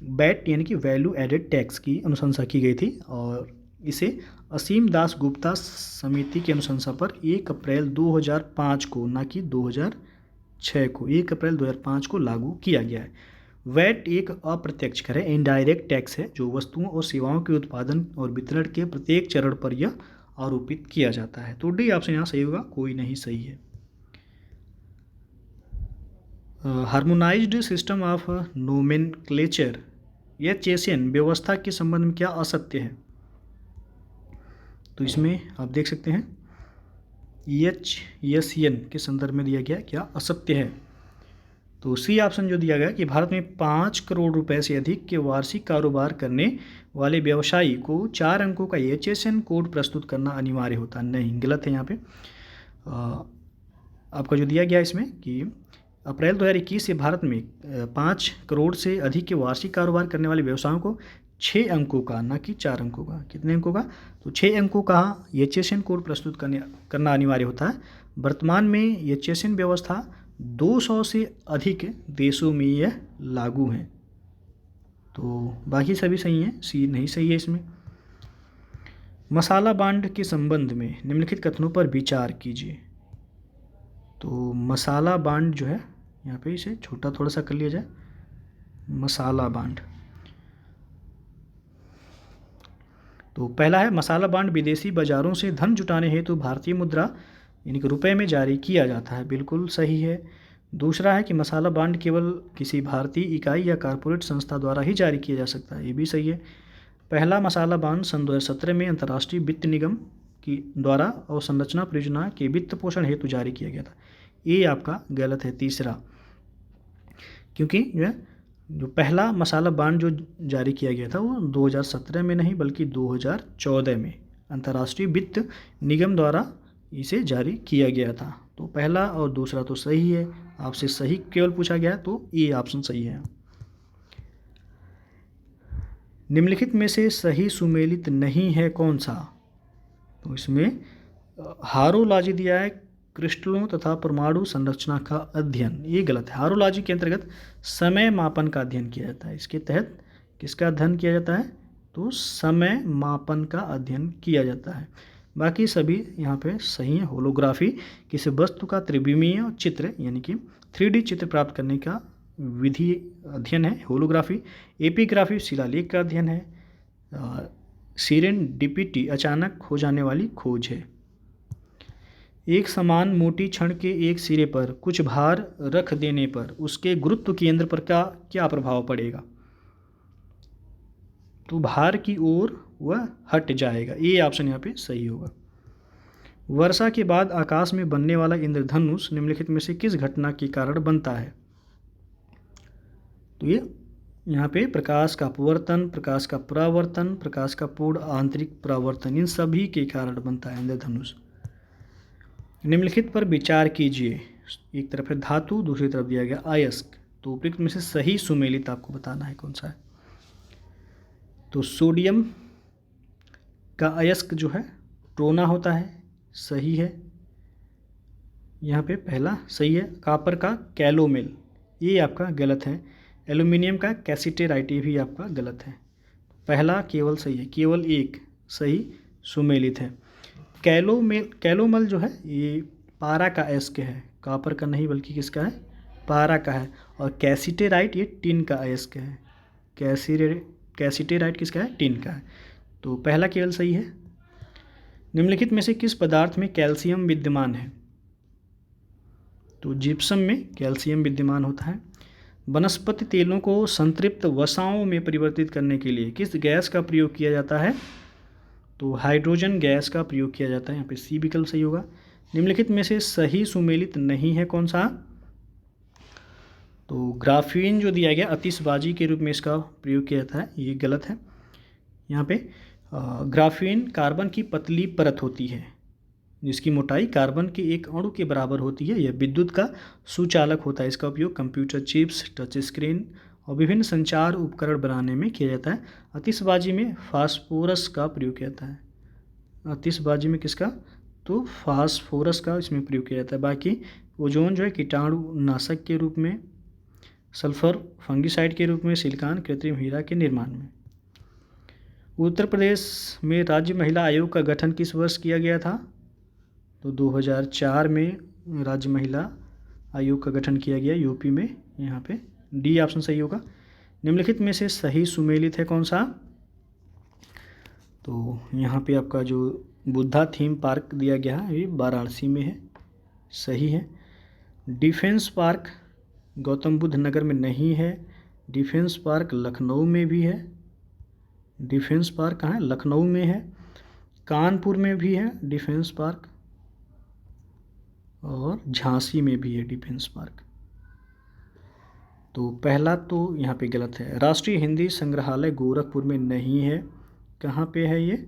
वैट यानी कि वैल्यू एडेड टैक्स की अनुशंसा की गई थी, और इसे असीम दास गुप्ता समिति की अनुशंसा पर 1 अप्रैल 2005 को, ना कि 2006 को, 1 अप्रैल 2005 को लागू किया गया है। वैट एक अप्रत्यक्ष कर है, इनडायरेक्ट टैक्स है, जो वस्तुओं और सेवाओं के उत्पादन और वितरण के प्रत्येक चरण पर यह आरोपित किया जाता है। तो डी ऑप्शन यहाँ सही होगा, कोई नहीं सही है। Harmonised system of nomenclature HSN व्यवस्था के संबंध में क्या असत्य है? तो इसमें आप देख सकते हैं एचएसएन के संदर्भ में दिया गया क्या असत्य है। तो सी ऑप्शन जो दिया गया कि भारत में 5 करोड़ रुपए से अधिक के वार्षिक कारोबार करने वाले व्यवसायी को 4 अंकों का एचएसएन कोड प्रस्तुत करना अनिवार्य होता, नहीं, गलत है। यहाँ पे आपका जो दिया गया इसमें कि अप्रैल 2021 से भारत में 5 करोड़ से अधिक के वार्षिक कारोबार करने वाले व्यवसायों को 6 अंकों का, ना कि 4 अंकों का, कितने अंकों का? तो 6 अंकों का एचएसएन कोड प्रस्तुत करना अनिवार्य होता है। वर्तमान में एचएसएन व्यवस्था 200 से अधिक देशों में यह लागू है। तो बाकी सभी सही हैं, सी नहीं सही है इसमें। मसाला बांड के संबंध में निम्नलिखित कथनों पर विचार कीजिए। तो मसाला बांड जो है, यहाँ पे इसे छोटा थोड़ा सा कर लिया जाए, मसाला बांड। तो पहला है मसाला बांड विदेशी बाजारों से धन जुटाने हेतु भारतीय मुद्रा यानी कि रुपए में जारी किया जाता है, बिल्कुल सही है। दूसरा है कि मसाला बांड केवल किसी भारतीय इकाई या कॉरपोरेट संस्था द्वारा ही जारी किया जा सकता है, ये भी सही है। पहला मसाला बांड सन 2017 में अंतर्राष्ट्रीय वित्त निगम की द्वारा अवसंरचना परियोजना के वित्त पोषण हेतु जारी किया गया था, ये आपका गलत है। तीसरा, क्योंकि जो पहला मसाला बांड जो जारी किया गया था वो 2017 में नहीं बल्कि 2014 में अंतर्राष्ट्रीय वित्त निगम द्वारा इसे जारी किया गया था। तो पहला और दूसरा तो सही है, आपसे सही केवल पूछा गया है, तो ये ऑप्शन सही है। निम्नलिखित में से सही सुमेलित नहीं है कौन सा? तो इसमें हारोलॉजी दिया है, क्रिस्टलों तथा परमाणु संरचना का अध्ययन, ये गलत है। हारोलॉजी के अंतर्गत समय मापन का अध्ययन किया जाता है, इसके तहत किसका अध्ययन किया जाता है? तो समय मापन का अध्ययन किया जाता है। बाकी सभी यहाँ पे सही है। होलोग्राफी किसी वस्तु का त्रिविमीय चित्र यानी कि 3D चित्र प्राप्त करने का विधि अध्ययन है होलोग्राफी। एपिग्राफी शिलालेख का अध्ययन है। सीरेंडिपिटी अचानक हो जाने वाली खोज है। एक समान मोटी छड़ के एक सिरे पर कुछ भार रख देने पर उसके गुरुत्व केंद्र पर क्या प्रभाव पड़ेगा? तो भार की ओर वह हट जाएगा, ये ऑप्शन यहाँ पे सही होगा। वर्षा के बाद आकाश में बनने वाला इंद्रधनुष निम्नलिखित में से किस घटना के कारण बनता है? तो ये यहाँ पे प्रकाश का अपवर्तन, प्रकाश का परावर्तन, प्रकाश का पूर्ण आंतरिक परावर्तन, इन सभी के कारण बनता है इंद्रधनुष। निम्नलिखित पर विचार कीजिए। एक तरफ है धातु, दूसरी तरफ दिया गया अयस्क। तो उपयुक्त में से सही सुमेलित आपको बताना है कौन सा है। तो सोडियम का अयस्क जो है ट्रोना होता है, सही है। यहाँ पे पहला सही है। कॉपर का कैलोमेल, ये आपका गलत है। एल्यूमिनियम का कैसिटेराइट, ये भी आपका गलत है। पहला केवल सही है, केवल एक सही सुमेलित है। कैलोमल जो है ये पारा का अयस्क है, कॉपर का नहीं बल्कि किसका है? पारा का है। और कैसिटेराइट ये टिन का अयस्क है। कैसिटेराइट किसका है? टिन का है। तो पहला केवल सही है। निम्नलिखित में से किस पदार्थ में कैल्शियम विद्यमान है? तो जिप्सम में कैल्शियम विद्यमान होता है। वनस्पति तेलों को संतृप्त वसाओं में परिवर्तित करने के लिए किस गैस का प्रयोग किया जाता है? तो हाइड्रोजन गैस का प्रयोग किया जाता है। यहाँ पे सी विकल्प सही होगा। निम्नलिखित में से सही सुमेलित नहीं है कौन सा? तो ग्राफीन जो दिया गया आतिशबाजी के रूप में इसका प्रयोग किया जाता है, ये गलत है। यहाँ पे ग्राफीन कार्बन की पतली परत होती है, जिसकी मोटाई कार्बन के एक अणु के बराबर होती है। यह विद्युत का सुचालक होता है। इसका उपयोग कंप्यूटर चिप्स, टच स्क्रीन और विभिन्न संचार उपकरण बनाने में किया जाता है। आतिशबाजी में फास्फोरस का प्रयोग किया जाता है। आतिशबाजी में किसका? तो फास्फोरस का इसमें प्रयोग किया जाता है। बाकी ओजोन जो है कीटाणुनाशक के रूप में, सल्फर फंगिसाइड के रूप में, सिलिकॉन कृत्रिम हीरा के निर्माण में। उत्तर प्रदेश में राज्य महिला आयोग का गठन किस वर्ष किया गया था? तो 2004 में राज्य महिला आयोग का गठन किया गया यूपी में। यहाँ पे डी ऑप्शन सही होगा। निम्नलिखित में से सही सुमेलित है कौन सा? तो यहाँ पे आपका जो बुद्धा थीम पार्क दिया गया है ये वाराणसी में है, सही है। डिफेंस पार्क गौतम बुद्ध नगर में नहीं है। डिफेंस पार्क लखनऊ में भी है। डिफेंस पार्क कहाँ है? लखनऊ में है। कानपुर में भी है डिफेंस पार्क और झांसी में भी है डिफेंस पार्क। तो पहला तो यहाँ पे गलत है। राष्ट्रीय हिंदी संग्रहालय गोरखपुर में नहीं है। कहाँ पे है ये?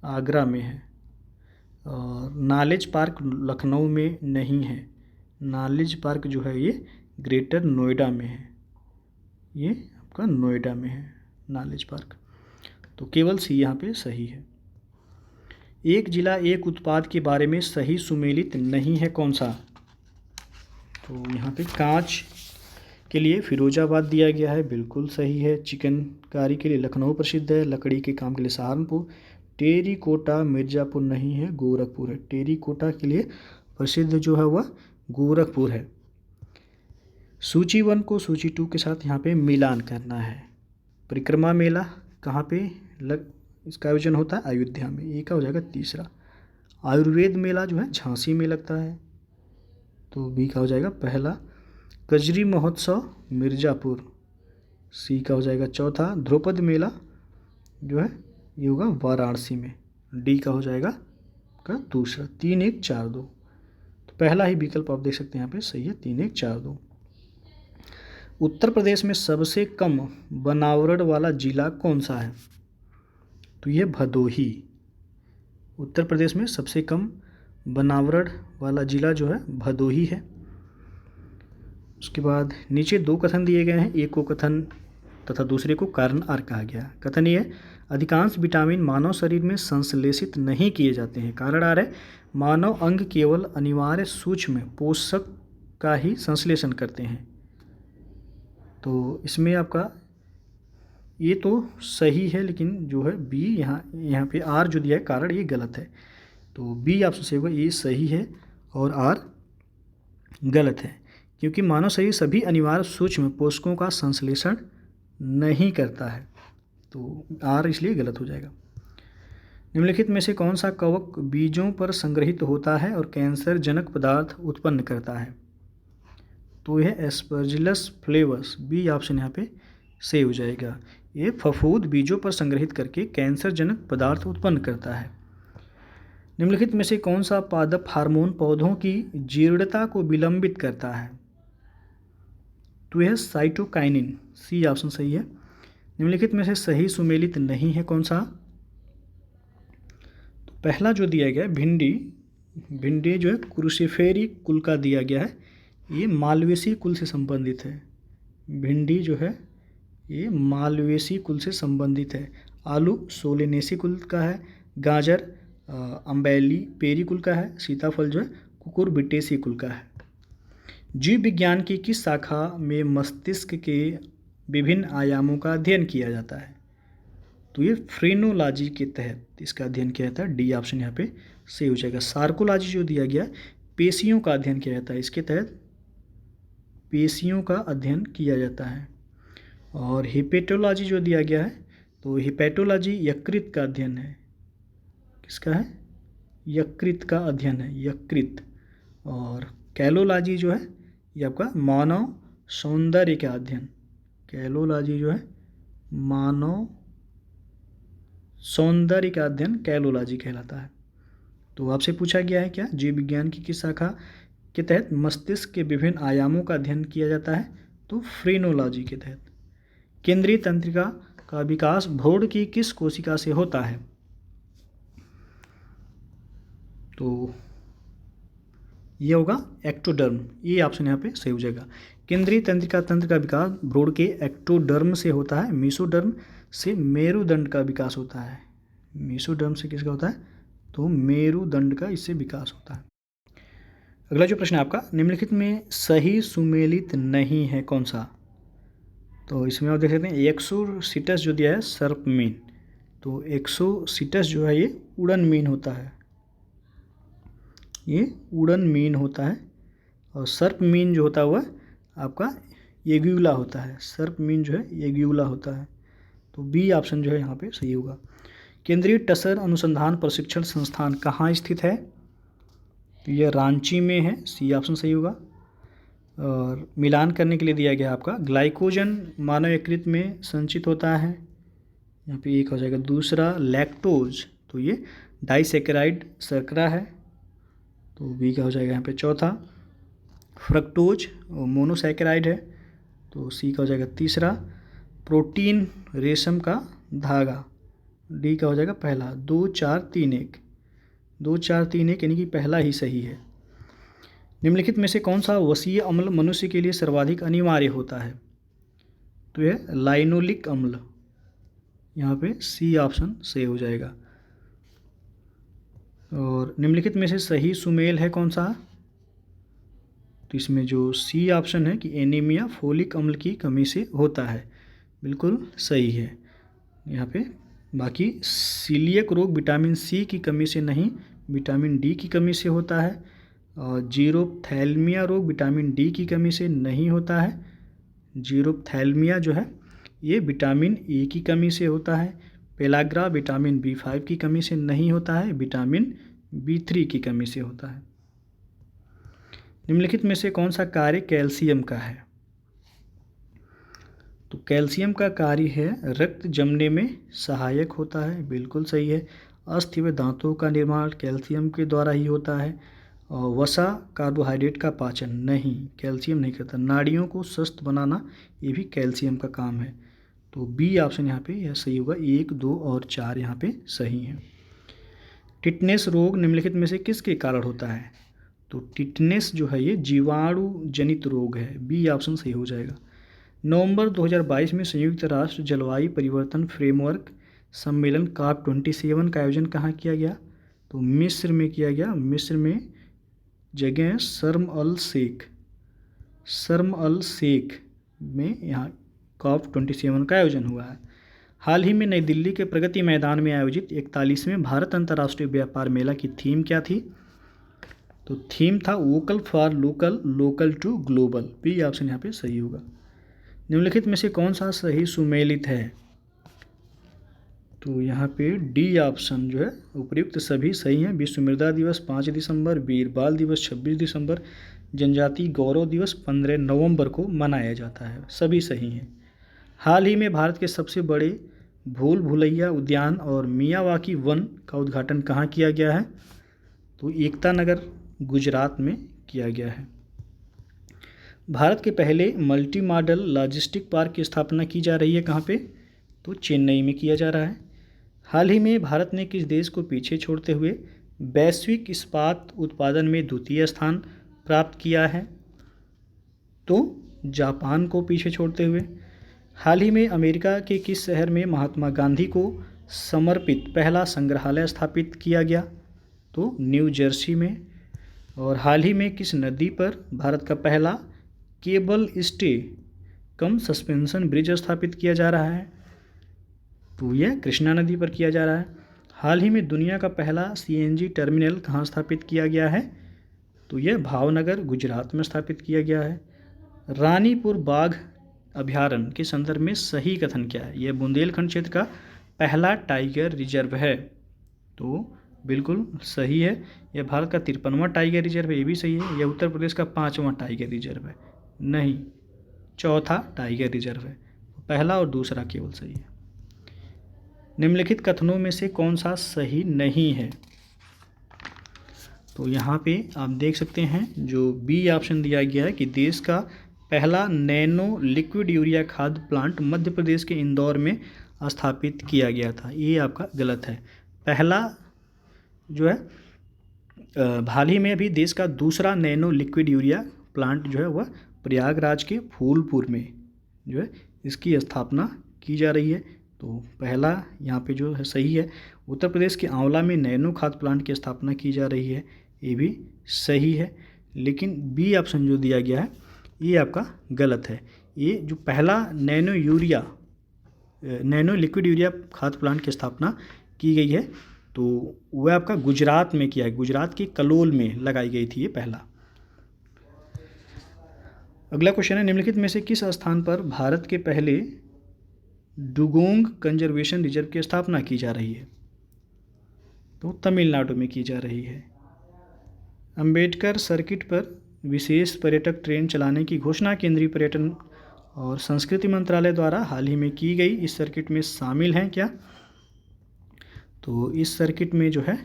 आगरा में है। और नॉलेज पार्क लखनऊ में नहीं है। नॉलेज पार्क जो है ये ग्रेटर नोएडा में है। ये आपका नोएडा में है नॉलेज पार्क। तो केवल सी यहाँ पे सही है। एक जिला एक उत्पाद के बारे में सही सुमेलित नहीं है कौन सा? तो यहाँ पे कांच के लिए फिरोजाबाद दिया गया है, बिल्कुल सही है। चिकनकारी के लिए लखनऊ प्रसिद्ध है। लकड़ी के काम के लिए सहारनपुर। टेरीकोटा मिर्ज़ापुर नहीं है, गोरखपुर है। टेरीकोटा के लिए प्रसिद्ध जो है वह गोरखपुर है। सूची 1 को सूची 2 के साथ यहाँ पे मिलान करना है। परिक्रमा मेला कहाँ पे इसका आयोजन होता है? अयोध्या में। ये क्या हो जाएगा? तीसरा। आयुर्वेद मेला जो है झांसी में लगता है, तो बी का हो जाएगा पहला। कजरी महोत्सव मिर्ज़ापुर, सी का हो जाएगा चौथा। ध्रुपद मेला जो है ये होगा वाराणसी में, डी का हो जाएगा का दूसरा। 3 1 4 2, तो पहला ही विकल्प आप देख सकते हैं यहाँ पे सही है, 3 1 4 2। उत्तर प्रदेश में सबसे कम बनावट वाला जिला कौन सा है? तो ये भदोही। उत्तर प्रदेश में सबसे कम बनावट वाला जिला जो है भदोही है। उसके बाद नीचे 2 कथन दिए गए हैं, एक को कथन तथा दूसरे को कारण आर कहा गया। कथन ये है, अधिकांश विटामिन मानव शरीर में संश्लेषित नहीं किए जाते हैं। कारण आर है, मानव अंग केवल अनिवार्य सूक्ष्म पोषक का ही संश्लेषण करते हैं। तो इसमें आपका ये तो सही है, लेकिन जो है बी यहाँ पे आर जो दिया है कारण ये गलत है। तो बी ऑप्शन से होगा, ये सही है और आर गलत है, क्योंकि मानव शरीर सभी अनिवार्य सूक्ष्म पोषकों का संश्लेषण नहीं करता है। तो आर इसलिए गलत हो जाएगा। निम्नलिखित में से कौन सा कवक बीजों पर संग्रहित होता है और कैंसर जनक पदार्थ उत्पन्न करता है? तो यह एस्परजिलस फ्लेवस, बी ऑप्शन यहाँ पे सही हो जाएगा। ये फफूंद बीजों पर संग्रहित करके कैंसर जनक पदार्थ उत्पन्न करता है। निम्नलिखित में से कौन सा पादप हार्मोन पौधों की जीर्णता को विलंबित करता है? तो यह साइटोकाइनिन, सी ऑप्शन सही है। निम्नलिखित में से सही सुमेलित नहीं है कौन सा? तो पहला जो दिया गया है भिंडी जो है क्रूसिफेरी कुल का दिया गया है, ये मालवेसी कुल से संबंधित है। भिंडी जो है ये मालवेसी कुल से संबंधित है। आलू सोलेनेसी कुल का है। गाजर अम्बेली पेरी कुल का है। सीताफल जो है कुकुरबिटेसी कुल का है। जीव विज्ञान की किस शाखा में मस्तिष्क के विभिन्न आयामों का अध्ययन किया जाता है? तो ये फ्रेनोलॉजी के तहत इसका अध्ययन किया जाता है। डी ऑप्शन यहाँ पे सही हो जाएगा। सार्कोलॉजी जो दिया गया पेशियों का अध्ययन किया जाता है, इसके तहत पेशियों का अध्ययन किया जाता है। और हिपेटोलॉजी जो दिया गया है, तो हिपेटोलॉजी यकृत का अध्ययन है। किसका है? यकृत का अध्ययन है, यकृत। और कैलोलॉजी जो है ये आपका मानव सौंदर्य का अध्ययन। कैलोलॉजी जो है मानव सौंदर्य का अध्ययन कैलोलॉजी कहलाता है। तो आपसे पूछा गया है क्या, जीव विज्ञान की किस शाखा के तहत मस्तिष्क के विभिन्न आयामों का अध्ययन किया जाता है? तो फ्रेनोलॉजी के तहत। केंद्रीय तंत्रिका का विकास भ्रूण की किस कोशिका से होता है? तो ये होगा एक्टोडर्म, ये ऑप्शन यहाँ पे सही हो जाएगा। केंद्रीय तंत्रिका तंत्र का विकास भ्रूण के एक्टोडर्म से होता है, मेसोडर्म से मेरुदंड का विकास होता है। मेसोडर्म से किसका होता है? तो मेरुदंड का इससे विकास होता है। अगला जो प्रश्न है आपका, निम्नलिखित में सही सुमेलित नहीं है कौन सा? तो इसमें आप देख सकते हैं एक्सोसिटस जो दिया है सर्प मीन, तो एक्सोसिटस जो है ये उड़न मीन होता है, ये उड़न मीन होता है। और सर्प मीन जो होता है वह आपका एग्यूला होता है, सर्प मीन जो है एग्यूला होता है। तो बी ऑप्शन जो है यहाँ पे सही होगा। केंद्रीय टसर अनुसंधान प्रशिक्षण संस्थान कहाँ स्थित है? तो यह रांची में है, सी ऑप्शन सही होगा। और मिलान करने के लिए दिया गया आपका ग्लाइकोजन मानव यकृत में संचित होता है, यहाँ पे एक हो जाएगा। दूसरा लैक्टोज, तो ये डाइसैकेराइड शर्करा है, तो बी का हो जाएगा यहाँ पे। चौथा फ्रक्टोज मोनोसैकेराइड है, तो सी का हो जाएगा। तीसरा प्रोटीन रेशम का धागा, डी का हो जाएगा पहला। 2 4 3 1, 2 4 3 1 यानी कि पहला ही सही है। निम्नलिखित में से कौन सा वसीय अम्ल मनुष्य के लिए सर्वाधिक अनिवार्य होता है? तो यह लाइनोलिक अम्ल, यहाँ पे सी ऑप्शन सही हो जाएगा। और निम्नलिखित में से सही सुमेल है कौन सा? तो इसमें जो सी ऑप्शन है कि एनीमिया फोलिक अम्ल की कमी से होता है, बिल्कुल सही है यहाँ पे। बाकी सीलियक रोग विटामिन सी की कमी से नहीं, विटामिन डी की कमी से होता है। और जीरोप्थैल्मिया रोग विटामिन डी की कमी से नहीं होता है, जीरोप्थैल्मिया जो है ये विटामिन ए की कमी से होता है। पेलाग्रा विटामिन B5 की कमी से नहीं होता है, विटामिन B3 की कमी से होता है। निम्नलिखित में से कौन सा कार्य कैल्शियम का है? तो कैल्शियम का कार्य है रक्त जमने में सहायक होता है, बिल्कुल सही है। अस्थि व दांतों का निर्माण कैल्शियम के द्वारा ही होता है। और वसा कार्बोहाइड्रेट का पाचन नहीं, कैल्शियम नहीं करता। नाड़ियों को स्वस्थ बनाना ये भी कैल्शियम का काम है, तो बी ऑप्शन यहाँ पे यह सही होगा। 1 2 और 4 यहाँ पे सही हैं। टिटनेस रोग निम्नलिखित में से किसके कारण होता है? तो टिटनेस जो है ये जीवाणु जनित रोग है, बी ऑप्शन सही हो जाएगा। नवंबर 2022 में संयुक्त राष्ट्र जलवायु परिवर्तन फ्रेमवर्क सम्मेलन COP27 का आयोजन कहाँ किया गया? तो मिस्र में किया गया। मिस्र में जगह शर्म अल शेख में यहाँ COP27 का आयोजन हुआ है। हाल ही में नई दिल्ली के प्रगति मैदान में आयोजित 41वें भारत अंतर्राष्ट्रीय व्यापार मेला की थीम क्या थी? तो थीम था vocal for local, local to global, b option यहाँ पे सही होगा। निम्नलिखित में से कौन सा सही सुमेलित है? तो यहाँ पे डी ऑप्शन जो है उपयुक्त सभी सही हैं। विश्व मृदा दिवस 5 दिसंबर, वीर बाल दिवस 26 दिसंबर, जनजाति गौरव दिवस 15 नवंबर को मनाया जाता है, सभी सही हैं। हाल ही में भारत के सबसे बड़े भूल भुलैया उद्यान और मियावाकी वन का उद्घाटन कहाँ किया गया है? तो एकता नगर गुजरात में किया गया है। भारत के पहले मल्टी मॉडल लॉजिस्टिक पार्क की स्थापना की जा रही है कहाँ पे? तो चेन्नई में किया जा रहा है। हाल ही में भारत ने किस देश को पीछे छोड़ते हुए वैश्विक इस्पात उत्पादन में द्वितीय स्थान प्राप्त किया है? तो जापान को पीछे छोड़ते हुए। हाल ही में अमेरिका के किस शहर में महात्मा गांधी को समर्पित पहला संग्रहालय स्थापित किया गया? तो न्यू जर्सी में। और हाल ही में किस नदी पर भारत का पहला केबल स्टे कम सस्पेंशन ब्रिज स्थापित किया जा रहा है? तो यह कृष्णा नदी पर किया जा रहा है। हाल ही में दुनिया का पहला CNG टर्मिनल कहाँ स्थापित किया गया है? तो यह भावनगर गुजरात में स्थापित किया गया है। रानीपुर बाघ अभयारण्य के संदर्भ में सही कथन क्या है? यह बुंदेलखंड क्षेत्र का पहला टाइगर रिजर्व है, तो बिल्कुल सही है। यह भारत का 53वां टाइगर रिजर्व है, ये भी सही है। यह उत्तर प्रदेश का 5वां टाइगर रिजर्व है, नहीं 4था टाइगर रिजर्व है, पहला और दूसरा केवल सही है। निम्नलिखित कथनों में से कौन सा सही नहीं है? तो यहाँ पे आप देख सकते हैं जो बी ऑप्शन दिया गया है कि देश का पहला नैनो लिक्विड यूरिया खाद प्लांट मध्य प्रदेश के इंदौर में स्थापित किया गया था, ये आपका गलत है। पहला जो है हाल ही में अभी देश का दूसरा नैनो लिक्विड यूरिया प्लांट जो है वह प्रयागराज के फूलपुर में जो है इसकी स्थापना की जा रही है। तो पहला यहाँ पे जो है सही है। उत्तर प्रदेश के आंवला में नैनो खाद प्लांट की स्थापना की जा रही है, ये भी सही है। लेकिन बी ऑप्शन जो दिया गया है ये आपका गलत है। ये जो पहला नैनो लिक्विड यूरिया खाद प्लांट की स्थापना की गई है तो वह आपका गुजरात में किया है, गुजरात के कलोल में लगाई गई थी ये पहला। अगला क्वेश्चन है, निम्नलिखित में से किस स्थान पर भारत के पहले डुगोंग कंजर्वेशन रिजर्व की स्थापना की जा रही है? तो तमिलनाडु में की जा रही है। अंबेडकर सर्किट पर विशेष पर्यटक ट्रेन चलाने की घोषणा केंद्रीय पर्यटन और संस्कृति मंत्रालय द्वारा हाल ही में की गई। इस सर्किट में शामिल हैं क्या? तो इस सर्किट में जो है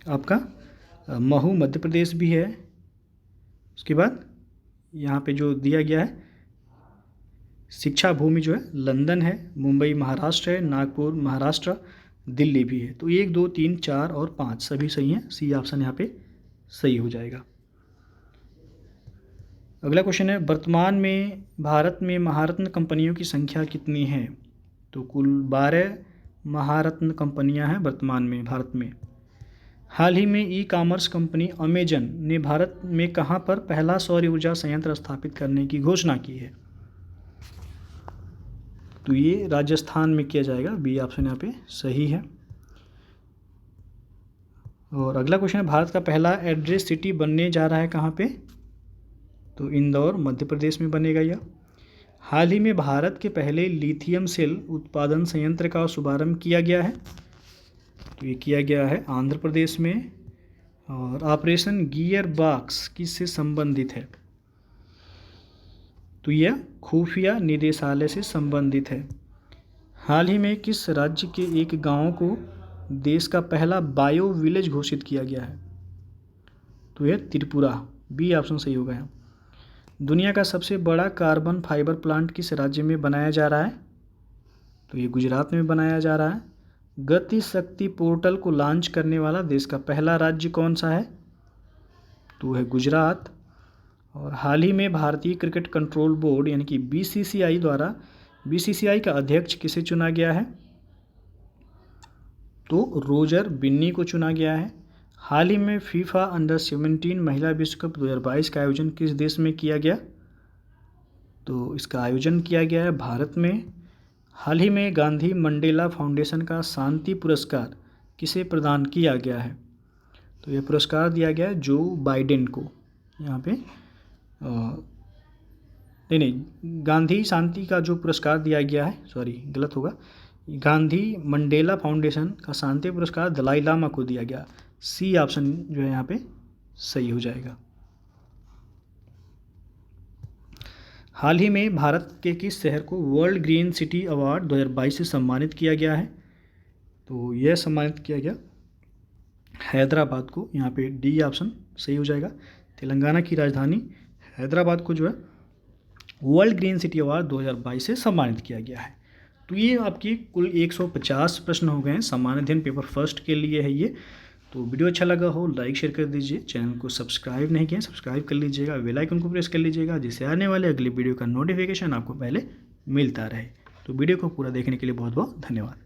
आपका महू मध्य प्रदेश भी है। उसके बाद यहाँ पे जो दिया गया है शिक्षा भूमि जो है लंदन है, मुंबई महाराष्ट्र है, नागपुर महाराष्ट्र, दिल्ली भी है। तो 1, 2, 3, 4 और 5 सभी सही हैं। सी ऑप्शन यहाँ पे सही हो जाएगा। अगला क्वेश्चन है, वर्तमान में भारत में महारत्न कंपनियों की संख्या कितनी है? तो कुल 12 महारत्न कंपनियां हैं वर्तमान में भारत में। हाल ही में ई कॉमर्स कंपनी अमेजन ने भारत में कहां पर पहला सौर ऊर्जा संयंत्र स्थापित करने की घोषणा की है? तो ये राजस्थान में किया जाएगा। बी ऑप्शन यहाँ पे सही है। और अगला क्वेश्चन है, भारत का पहला एड्रेस सिटी बनने जा रहा है कहाँ पे? तो इंदौर मध्य प्रदेश में बनेगा यह। हाल ही में भारत के पहले लिथियम सेल उत्पादन संयंत्र का शुभारंभ किया गया है। तो ये किया गया है आंध्र प्रदेश में। और ऑपरेशन गियर बॉक्स किससे संबंधित है? तो यह खुफिया निदेशालय से संबंधित है। हाल ही में किस राज्य के एक गांव को देश का पहला बायो विलेज घोषित किया गया है? तो यह त्रिपुरा। बी ऑप्शन सही होगा यहाँ। दुनिया का सबसे बड़ा कार्बन फाइबर प्लांट किस राज्य में बनाया जा रहा है? तो ये गुजरात में बनाया जा रहा है। गति शक्ति पोर्टल को लॉन्च करने वाला देश का पहला राज्य कौन सा है? तो है गुजरात। और हाल ही में भारतीय क्रिकेट कंट्रोल बोर्ड यानी कि बीसीसीआई द्वारा बीसीसीआई का अध्यक्ष किसे चुना गया है? तो रोजर बिन्नी को चुना गया है। हाल ही में फीफा अंडर-17 महिला विश्व कप 2022 का आयोजन किस देश में किया गया? तो इसका आयोजन किया गया है भारत में। हाल ही में गांधी मंडेला फाउंडेशन का शांति पुरस्कार किसे प्रदान किया गया है? तो यह पुरस्कार दिया गया है जो बाइडेन को। यहाँ पे नहीं, गांधी शांति का जो पुरस्कार दिया गया है, सॉरी गलत होगा, गांधी मंडेला फाउंडेशन का शांति पुरस्कार दलाई लामा को दिया गया। सी ऑप्शन जो है यहाँ पे सही हो जाएगा। हाल ही में भारत के किस शहर को वर्ल्ड ग्रीन सिटी अवार्ड 2022 से सम्मानित किया गया है? तो यह सम्मानित किया गया हैदराबाद को। यहाँ पे डी ऑप्शन सही हो जाएगा। तेलंगाना की राजधानी हैदराबाद को जो है वर्ल्ड ग्रीन सिटी अवार्ड 2022 से सम्मानित किया गया है। तो ये आपकी कुल 150 प्रश्न हो गए हैं। सामान्य अध्ययन पेपर फर्स्ट के लिए है ये। तो वीडियो अच्छा लगा हो लाइक शेयर कर दीजिए। चैनल को सब्सक्राइब नहीं किया सब्सक्राइब कर लीजिएगा, बेल आइकन को प्रेस कर लीजिएगा जिससे आने वाले अगले वीडियो का नोटिफिकेशन आपको पहले मिलता रहे। तो वीडियो को पूरा देखने के लिए बहुत बहुत धन्यवाद।